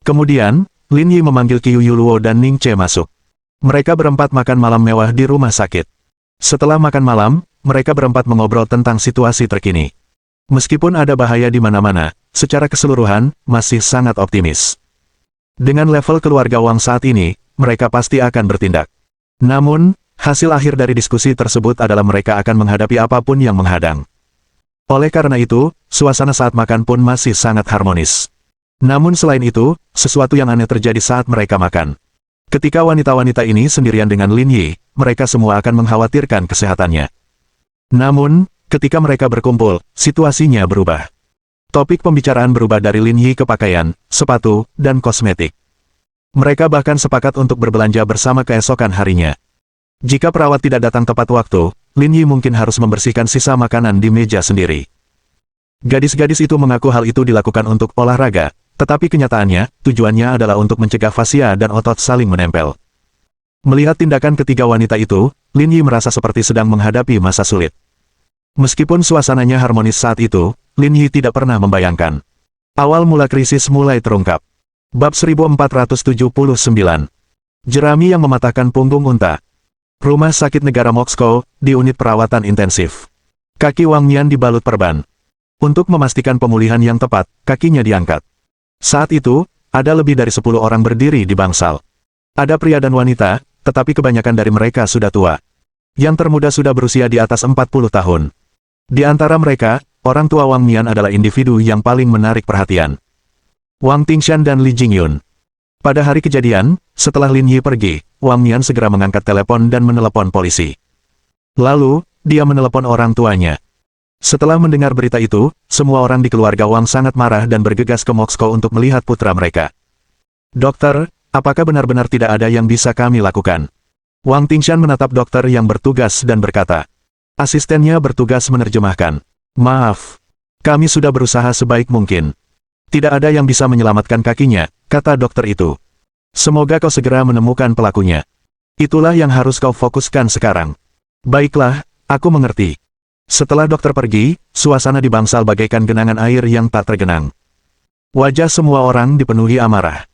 Kemudian, Lin Yi memanggil Qiu Yuluo dan Ning Che masuk. Mereka berempat makan malam mewah di rumah sakit. Setelah makan malam, mereka berempat mengobrol tentang situasi terkini. Meskipun ada bahaya di mana-mana, secara keseluruhan, masih sangat optimis. Dengan level keluarga Wang saat ini, mereka pasti akan bertindak. Namun, hasil akhir dari diskusi tersebut adalah mereka akan menghadapi apapun yang menghadang. Oleh karena itu, suasana saat makan pun masih sangat harmonis. Namun selain itu, sesuatu yang aneh terjadi saat mereka makan. Ketika wanita-wanita ini sendirian dengan Lin Yi, mereka semua akan mengkhawatirkan kesehatannya. Namun, ketika mereka berkumpul, situasinya berubah. Topik pembicaraan berubah dari Lin Yi ke pakaian, sepatu, dan kosmetik. Mereka bahkan sepakat untuk berbelanja bersama keesokan harinya. Jika perawat tidak datang tepat waktu, Lin Yi mungkin harus membersihkan sisa makanan di meja sendiri. Gadis-gadis itu mengaku hal itu dilakukan untuk olahraga, tetapi kenyataannya, tujuannya adalah untuk mencegah fascia dan otot saling menempel. Melihat tindakan ketiga wanita itu, Lin Yi merasa seperti sedang menghadapi masa sulit. Meskipun suasananya harmonis saat itu, Lin Yi tidak pernah membayangkan. Awal mula krisis mulai terungkap. Bab 1479. Jerami yang mematahkan punggung unta. Rumah sakit negara Moskow, di unit perawatan intensif. Kaki Wang Mian dibalut perban. Untuk memastikan pemulihan yang tepat, kakinya diangkat. Saat itu, ada lebih dari 10 orang berdiri di bangsal. Ada pria dan wanita, tetapi kebanyakan dari mereka sudah tua. Yang termuda sudah berusia di atas 40 tahun. Di antara mereka, orang tua Wang Mian adalah individu yang paling menarik perhatian. Wang Tingshan dan Li Jingyun. Pada hari kejadian, setelah Lin Yi pergi, Wang Mian segera mengangkat telepon dan menelepon polisi. Lalu, dia menelepon orang tuanya. Setelah mendengar berita itu, semua orang di keluarga Wang sangat marah dan bergegas ke Moskow untuk melihat putra mereka. Dokter, apakah benar-benar tidak ada yang bisa kami lakukan? Wang Tingshan menatap dokter yang bertugas dan berkata. Asistennya bertugas menerjemahkan. Maaf. Kami sudah berusaha sebaik mungkin. Tidak ada yang bisa menyelamatkan kakinya, kata dokter itu. Semoga kau segera menemukan pelakunya. Itulah yang harus kau fokuskan sekarang. Baiklah, aku mengerti. Setelah dokter pergi, suasana di bangsal bagaikan genangan air yang tak tergenang. Wajah semua orang dipenuhi amarah.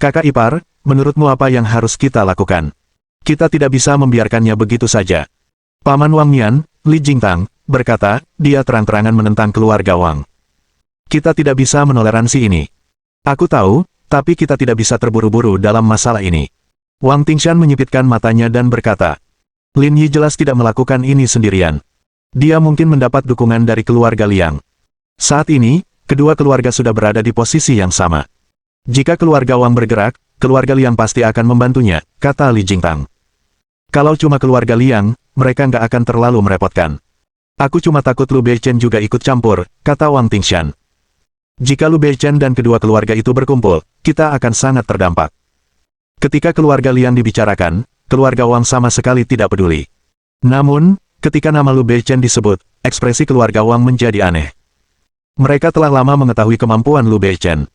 Kakak ipar, menurutmu apa yang harus kita lakukan? Kita tidak bisa membiarkannya begitu saja. Paman Wang Mian, Li Jingtang, berkata, dia terang-terangan menentang keluarga Wang. Kita tidak bisa menoleransi ini. Aku tahu, tapi kita tidak bisa terburu-buru dalam masalah ini. Wang Tingshan menyipitkan matanya dan berkata, Lin Yi jelas tidak melakukan ini sendirian. Dia mungkin mendapat dukungan dari keluarga Liang. Saat ini, kedua keluarga sudah berada di posisi yang sama. Jika keluarga Wang bergerak, keluarga Liang pasti akan membantunya, kata Li Jingtang. Kalau cuma keluarga Liang, mereka nggak akan terlalu merepotkan. Aku cuma takut Lu Beichen juga ikut campur, kata Wang Tingshan. Jika Lu Beichen dan kedua keluarga itu berkumpul, kita akan sangat terdampak. Ketika keluarga Lian dibicarakan, keluarga Wang sama sekali tidak peduli. Namun, ketika nama Lu Beichen disebut, ekspresi keluarga Wang menjadi aneh. Mereka telah lama mengetahui kemampuan Lu Beichen.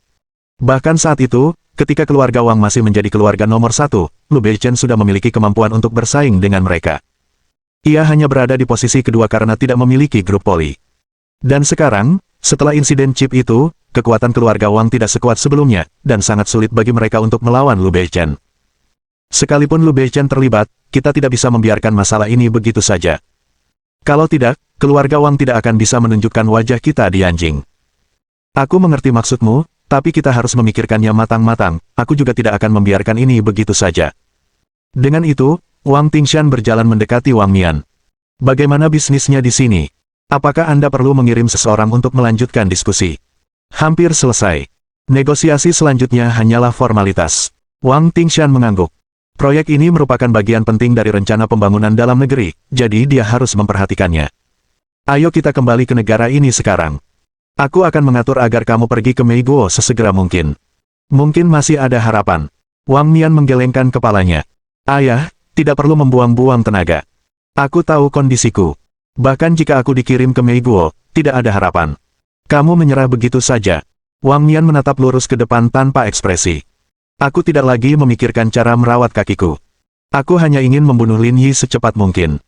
Bahkan saat itu, ketika keluarga Wang masih menjadi keluarga nomor satu, Lu Beichen sudah memiliki kemampuan untuk bersaing dengan mereka. Ia hanya berada di posisi kedua karena tidak memiliki grup poli. Dan sekarang, setelah insiden chip itu, kekuatan keluarga Wang tidak sekuat sebelumnya, dan sangat sulit bagi mereka untuk melawan Lu Beichen. Sekalipun Lu Beichen terlibat, kita tidak bisa membiarkan masalah ini begitu saja. Kalau tidak, keluarga Wang tidak akan bisa menunjukkan wajah kita di Anjing. Aku mengerti maksudmu, tapi kita harus memikirkannya matang-matang, aku juga tidak akan membiarkan ini begitu saja. Dengan itu, Wang Tingshan berjalan mendekati Wang Mian. Bagaimana bisnisnya di sini? Apakah Anda perlu mengirim seseorang untuk melanjutkan diskusi? Hampir selesai. Negosiasi selanjutnya hanyalah formalitas. Wang Tingshan mengangguk. Proyek ini merupakan bagian penting dari rencana pembangunan dalam negeri, jadi dia harus memperhatikannya. Ayo kita kembali ke negara ini sekarang. Aku akan mengatur agar kamu pergi ke Meiguo sesegera mungkin. Mungkin masih ada harapan. Wang Mian menggelengkan kepalanya. Ayah, tidak perlu membuang-buang tenaga. Aku tahu kondisiku. Bahkan jika aku dikirim ke Meiguo, tidak ada harapan. Kamu menyerah begitu saja. Wang Mian menatap lurus ke depan tanpa ekspresi. Aku tidak lagi memikirkan cara merawat kakiku. Aku hanya ingin membunuh Lin Yi secepat mungkin.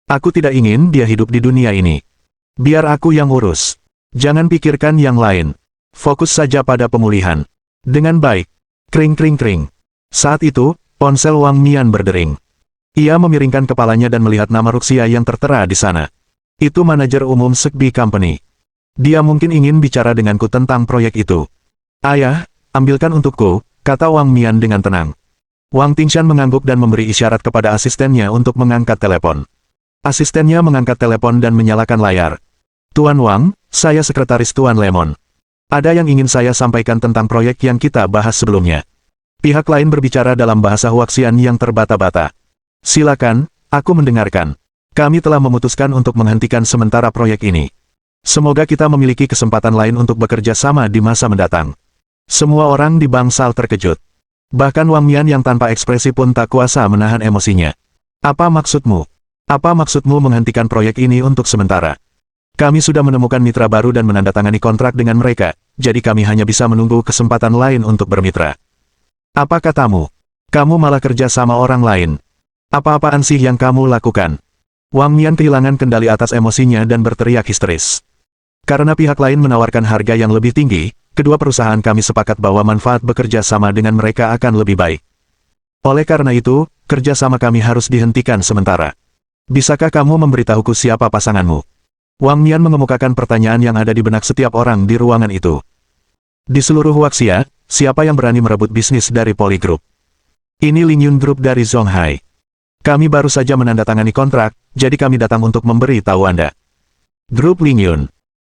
Aku tidak ingin dia hidup di dunia ini. Biar aku yang urus. Jangan pikirkan yang lain. Fokus saja pada pemulihan. Dengan baik. Kring kring kring. Saat itu, ponsel Wang Mian berdering. Ia memiringkan kepalanya dan melihat nama Ruxia yang tertera di sana. Itu manajer umum Sekbi Company. Dia mungkin ingin bicara denganku tentang proyek itu. Ayah, ambilkan untukku, kata Wang Mian dengan tenang. Wang Tingshan mengangguk dan memberi isyarat kepada asistennya untuk mengangkat telepon. Asistennya mengangkat telepon dan menyalakan layar. Tuan Wang, saya sekretaris Tuan Lemon. Ada yang ingin saya sampaikan tentang proyek yang kita bahas sebelumnya. Pihak lain berbicara dalam bahasa Huaxian yang terbata-bata. Silakan, aku mendengarkan. Kami telah memutuskan untuk menghentikan sementara proyek ini. Semoga kita memiliki kesempatan lain untuk bekerja sama di masa mendatang. Semua orang di bangsal terkejut. Bahkan Wang Mian yang tanpa ekspresi pun tak kuasa menahan emosinya. Apa maksudmu? Apa maksudmu menghentikan proyek ini untuk sementara? Kami sudah menemukan mitra baru dan menandatangani kontrak dengan mereka, jadi kami hanya bisa menunggu kesempatan lain untuk bermitra. Apa katamu? Kamu malah kerja sama orang lain. Apa-apaan sih yang kamu lakukan? Wang Mian kehilangan kendali atas emosinya dan berteriak histeris. Karena pihak lain menawarkan harga yang lebih tinggi, kedua perusahaan kami sepakat bahwa manfaat bekerja sama dengan mereka akan lebih baik. Oleh karena itu, kerja sama kami harus dihentikan sementara. Bisakah kamu memberitahuku siapa pasanganmu? Wang Mian mengemukakan pertanyaan yang ada di benak setiap orang di ruangan itu. Di seluruh Huaxia, siapa yang berani merebut bisnis dari Polygroup? Ini Ling Yun Group dari Zonghai. Kami baru saja menandatangani kontrak, jadi kami datang untuk memberi tahu Anda. Grup Ling Yun.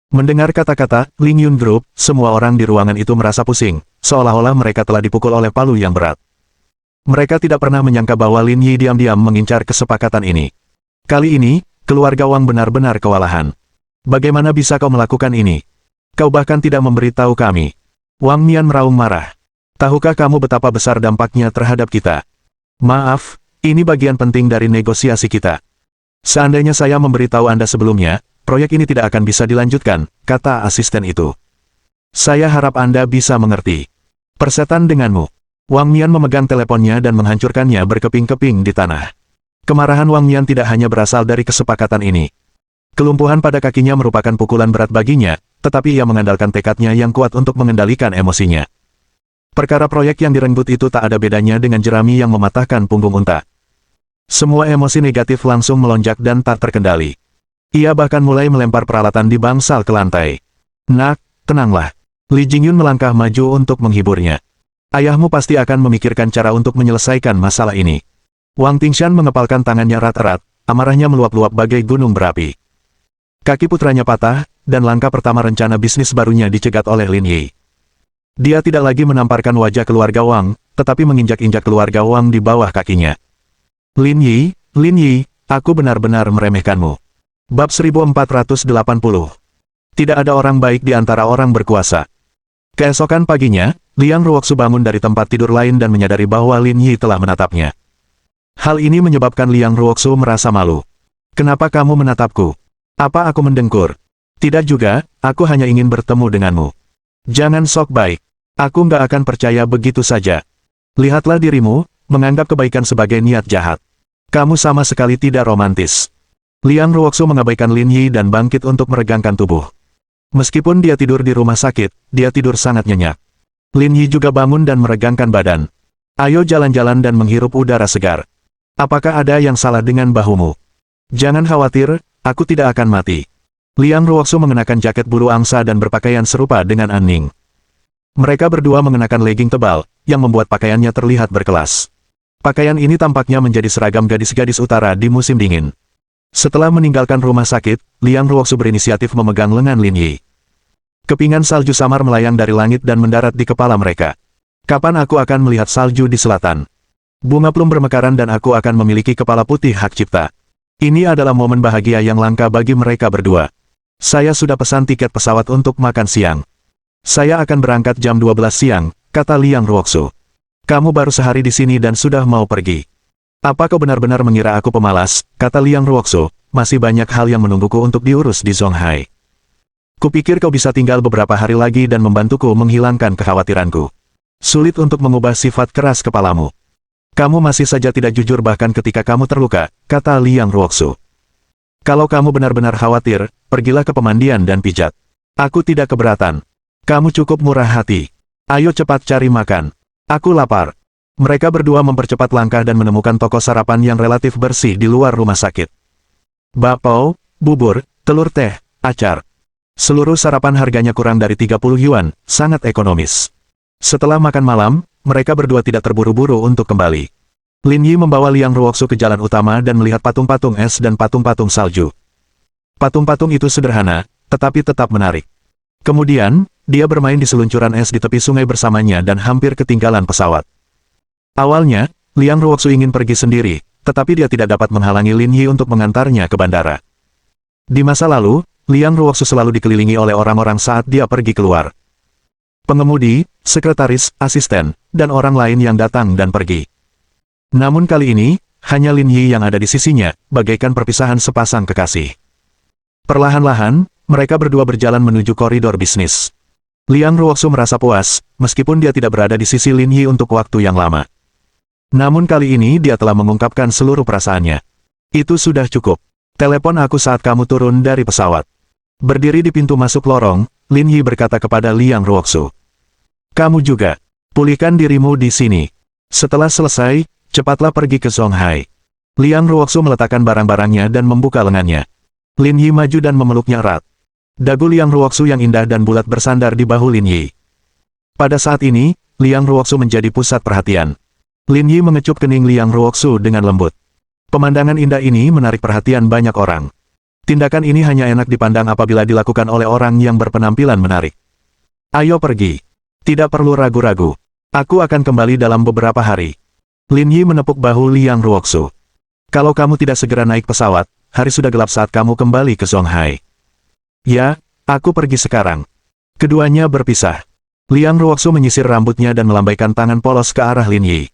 Mendengar kata-kata Ling Yun Group, semua orang di ruangan itu merasa pusing, seolah-olah mereka telah dipukul oleh palu yang berat. Mereka tidak pernah menyangka bahwa Lin Yi diam-diam mengincar kesepakatan ini. Kali ini, keluarga Wang benar-benar kewalahan. Bagaimana bisa kau melakukan ini? Kau bahkan tidak memberitahu kami. Wang Mian meraung marah. Tahukah kamu betapa besar dampaknya terhadap kita? Maaf, ini bagian penting dari negosiasi kita. Seandainya saya memberitahu Anda sebelumnya, proyek ini tidak akan bisa dilanjutkan, kata asisten itu. Saya harap Anda bisa mengerti. Persetan denganmu. Wang Mian memegang teleponnya dan menghancurkannya berkeping-keping di tanah. Kemarahan Wang Mian tidak hanya berasal dari kesepakatan ini. Kelumpuhan pada kakinya merupakan pukulan berat baginya, tetapi ia mengandalkan tekadnya yang kuat untuk mengendalikan emosinya. Perkara proyek yang direnggut itu tak ada bedanya dengan jerami yang mematahkan punggung unta. Semua emosi negatif langsung melonjak dan tak terkendali. Ia bahkan mulai melempar peralatan di bangsal ke lantai. Nak, tenanglah. Li Jingyun melangkah maju untuk menghiburnya. Ayahmu pasti akan memikirkan cara untuk menyelesaikan masalah ini. Wang Tingshan mengepalkan tangannya erat-erat, amarahnya meluap-luap bagai gunung berapi. Kaki putranya patah, dan langkah pertama rencana bisnis barunya dicegat oleh Lin Yi. Dia tidak lagi menamparkan wajah keluarga Wang, tetapi menginjak-injak keluarga Wang di bawah kakinya. Lin Yi, aku benar-benar meremehkanmu. Bab 1480. Tidak ada orang baik di antara orang berkuasa. Keesokan paginya, Liang Ruoxu bangun dari tempat tidur lain dan menyadari bahwa Lin Yi telah menatapnya. Hal ini menyebabkan Liang Ruoxu merasa malu. Kenapa kamu menatapku? Apa aku mendengkur? Tidak juga, aku hanya ingin bertemu denganmu. Jangan sok baik. Aku nggak akan percaya begitu saja. Lihatlah dirimu, menganggap kebaikan sebagai niat jahat. Kamu sama sekali tidak romantis. Liang Ruoxu mengabaikan Lin Yi dan bangkit untuk meregangkan tubuh. Meskipun dia tidur di rumah sakit, dia tidur sangat nyenyak. Lin Yi juga bangun dan meregangkan badan. Ayo jalan-jalan dan menghirup udara segar. Apakah ada yang salah dengan bahumu? Jangan khawatir, aku tidak akan mati. Liang Ruoxu mengenakan jaket bulu angsa dan berpakaian serupa dengan An Ning. Mereka berdua mengenakan legging tebal, yang membuat pakaiannya terlihat berkelas. Pakaian ini tampaknya menjadi seragam gadis-gadis utara di musim dingin. Setelah meninggalkan rumah sakit, Liang Ruoxu berinisiatif memegang lengan Lin Yi. Kepingan salju samar melayang dari langit dan mendarat di kepala mereka. Kapan aku akan melihat salju di selatan? Bunga plum bermekaran dan aku akan memiliki kepala putih hak cipta. Ini adalah momen bahagia yang langka bagi mereka berdua. Saya sudah pesan tiket pesawat untuk makan siang. Saya akan berangkat jam 12 siang, kata Liang Ruoxu. Kamu baru sehari di sini dan sudah mau pergi. Apa kau benar-benar mengira aku pemalas, kata Liang Ruoxu, masih banyak hal yang menungguku untuk diurus di Zonghai. Kupikir kau bisa tinggal beberapa hari lagi dan membantuku menghilangkan kekhawatiranku. Sulit untuk mengubah sifat keras kepalamu. Kamu masih saja tidak jujur bahkan ketika kamu terluka, kata Liang Ruoxu. Kalau kamu benar-benar khawatir, pergilah ke pemandian dan pijat. Aku tidak keberatan. Kamu cukup murah hati. Ayo cepat cari makan. Aku lapar. Mereka berdua mempercepat langkah dan menemukan toko sarapan yang relatif bersih di luar rumah sakit. Bakpao, bubur, telur teh, acar. Seluruh sarapan harganya kurang dari 30 yuan, sangat ekonomis. Setelah makan malam, mereka berdua tidak terburu-buru untuk kembali. Lin Yi membawa Liang Ruoxu ke jalan utama dan melihat patung-patung es dan patung-patung salju. Patung-patung itu sederhana, tetapi tetap menarik. Kemudian, dia bermain di seluncuran es di tepi sungai bersamanya dan hampir ketinggalan pesawat. Awalnya, Liang Ruoxu ingin pergi sendiri, tetapi dia tidak dapat menghalangi Lin Yi untuk mengantarnya ke bandara. Di masa lalu, Liang Ruoxu selalu dikelilingi oleh orang-orang saat dia pergi keluar. Pengemudi, sekretaris, asisten, dan orang lain yang datang dan pergi. Namun kali ini, hanya Lin Yi yang ada di sisinya, bagaikan perpisahan sepasang kekasih. Perlahan-lahan, mereka berdua berjalan menuju koridor bisnis. Liang Ruoxu merasa puas, meskipun dia tidak berada di sisi Lin Yi untuk waktu yang lama. Namun kali ini dia telah mengungkapkan seluruh perasaannya. Itu sudah cukup. Telepon aku saat kamu turun dari pesawat. Berdiri di pintu masuk lorong, Lin Yi berkata kepada Liang Ruoxu. Kamu juga. Pulihkan dirimu di sini. Setelah selesai, cepatlah pergi ke Zonghai. Liang Ruoxu meletakkan barang-barangnya dan membuka lengannya. Lin Yi maju dan memeluknya erat. Dagu Liang Ruoxu yang indah dan bulat bersandar di bahu Lin Yi. Pada saat ini, Liang Ruoxu menjadi pusat perhatian. Lin Yi mengecup kening Liang Ruoxu dengan lembut. Pemandangan indah ini menarik perhatian banyak orang. Tindakan ini hanya enak dipandang apabila dilakukan oleh orang yang berpenampilan menarik. Ayo pergi. Tidak perlu ragu-ragu. Aku akan kembali dalam beberapa hari. Lin Yi menepuk bahu Liang Ruoxu. Kalau kamu tidak segera naik pesawat, hari sudah gelap saat kamu kembali ke Zonghai. Ya, aku pergi sekarang. Keduanya berpisah. Liang Ruoxu menyisir rambutnya dan melambaikan tangan polos ke arah Lin Yi.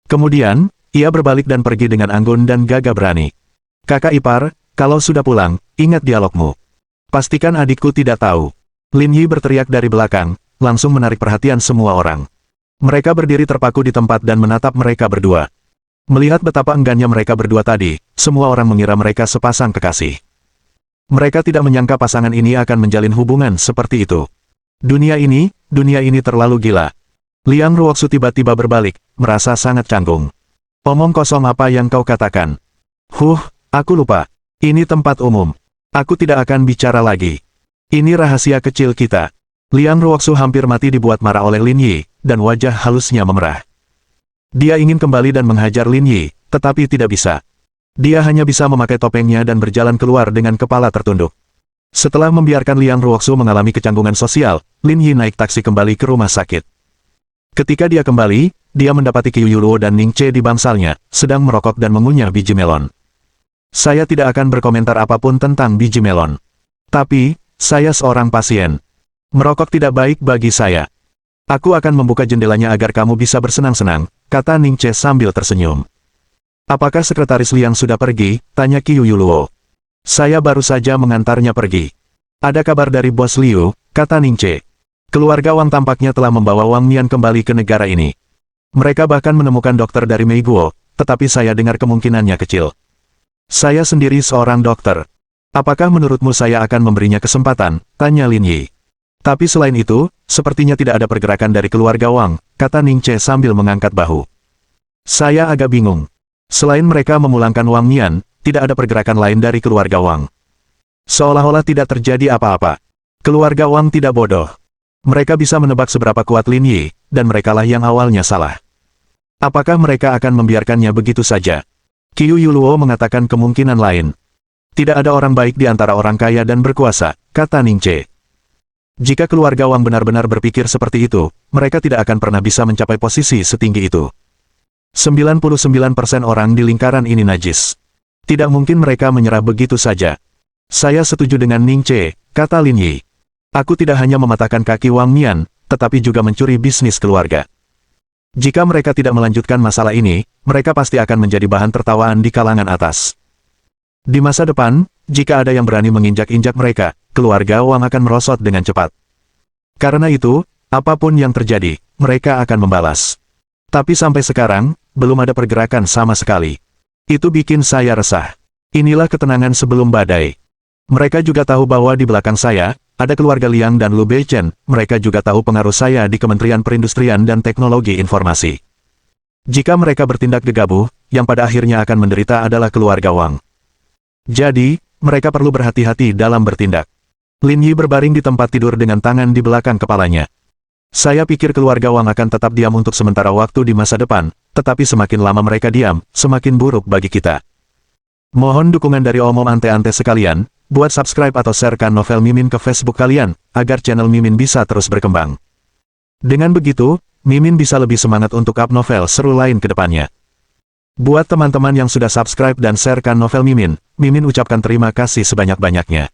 Kemudian, ia berbalik dan pergi dengan anggun dan gagah berani. Kakak ipar, kalau sudah pulang, ingat dialogmu. Pastikan adikku tidak tahu. Lin Yi berteriak dari belakang, langsung menarik perhatian semua orang. Mereka berdiri terpaku di tempat dan menatap mereka berdua. Melihat betapa enggannya mereka berdua tadi, semua orang mengira mereka sepasang kekasih. Mereka tidak menyangka pasangan ini akan menjalin hubungan seperti itu. Dunia ini terlalu gila. Liang Ruoxu tiba-tiba berbalik, merasa sangat canggung. Omong kosong apa yang kau katakan? Aku lupa. Ini tempat umum. Aku tidak akan bicara lagi. Ini rahasia kecil kita. Liang Ruoxu hampir mati dibuat marah oleh Lin Yi, dan wajah halusnya memerah. Dia ingin kembali dan menghajar Lin Yi, tetapi tidak bisa. Dia hanya bisa memakai topengnya dan berjalan keluar dengan kepala tertunduk. Setelah membiarkan Liang Ruoxu mengalami kecanggungan sosial, Lin Yi naik taksi kembali ke rumah sakit. Ketika dia kembali, dia mendapati Qiu Luo dan Ning Che di bangsalnya, sedang merokok dan mengunyah biji melon. Saya tidak akan berkomentar apapun tentang biji melon. Tapi, saya seorang pasien. Merokok tidak baik bagi saya. Aku akan membuka jendelanya agar kamu bisa bersenang-senang, kata Ning Che sambil tersenyum. Apakah sekretaris Liang sudah pergi? Tanya Qiu Yuluo. Saya baru saja mengantarnya pergi. Ada kabar dari bos Liu, kata Ning Che. Keluarga Wang tampaknya telah membawa Wang Nian kembali ke negara ini. Mereka bahkan menemukan dokter dari Meiguo, tetapi saya dengar kemungkinannya kecil. Saya sendiri seorang dokter. Apakah menurutmu saya akan memberinya kesempatan? Tanya Lin Yi. Tapi selain itu, sepertinya tidak ada pergerakan dari keluarga Wang, kata Ning Che sambil mengangkat bahu. Saya agak bingung. Selain mereka memulangkan Wang Nian, tidak ada pergerakan lain dari keluarga Wang. Seolah-olah tidak terjadi apa-apa. Keluarga Wang tidak bodoh. Mereka bisa menebak seberapa kuat Lin Yi, dan merekalah yang awalnya salah. Apakah mereka akan membiarkannya begitu saja? Qiu Yuluo mengatakan kemungkinan lain. Tidak ada orang baik di antara orang kaya dan berkuasa, kata Ning Che. Jika keluarga Wang benar-benar berpikir seperti itu, mereka tidak akan pernah bisa mencapai posisi setinggi itu. 99% orang di lingkaran ini najis. Tidak mungkin mereka menyerah begitu saja. Saya setuju dengan Ning Che, kata Lin Yi. Aku tidak hanya mematahkan kaki Wang Nian, tetapi juga mencuri bisnis keluarga. Jika mereka tidak melanjutkan masalah ini, mereka pasti akan menjadi bahan tertawaan di kalangan atas. Di masa depan, jika ada yang berani menginjak-injak mereka, keluarga Wang akan merosot dengan cepat. Karena itu, apapun yang terjadi, mereka akan membalas. Tapi sampai sekarang, belum ada pergerakan sama sekali. Itu bikin saya resah. Inilah ketenangan sebelum badai. Mereka juga tahu bahwa di belakang saya, ada keluarga Liang dan Lu Beichen, mereka juga tahu pengaruh saya di Kementerian Perindustrian dan Teknologi Informasi. Jika mereka bertindak gegabah, yang pada akhirnya akan menderita adalah keluarga Wang. Jadi, mereka perlu berhati-hati dalam bertindak. Lin Yi berbaring di tempat tidur dengan tangan di belakang kepalanya. Saya pikir keluarga Wang akan tetap diam untuk sementara waktu di masa depan, tetapi semakin lama mereka diam, semakin buruk bagi kita. Mohon dukungan dari omom ante-ante sekalian, buat subscribe atau sharekan novel Mimin ke Facebook kalian, agar channel Mimin bisa terus berkembang. Dengan begitu, Mimin bisa lebih semangat untuk up novel seru lain ke depannya. Buat teman-teman yang sudah subscribe dan sharekan novel Mimin, Mimin ucapkan terima kasih sebanyak-banyaknya.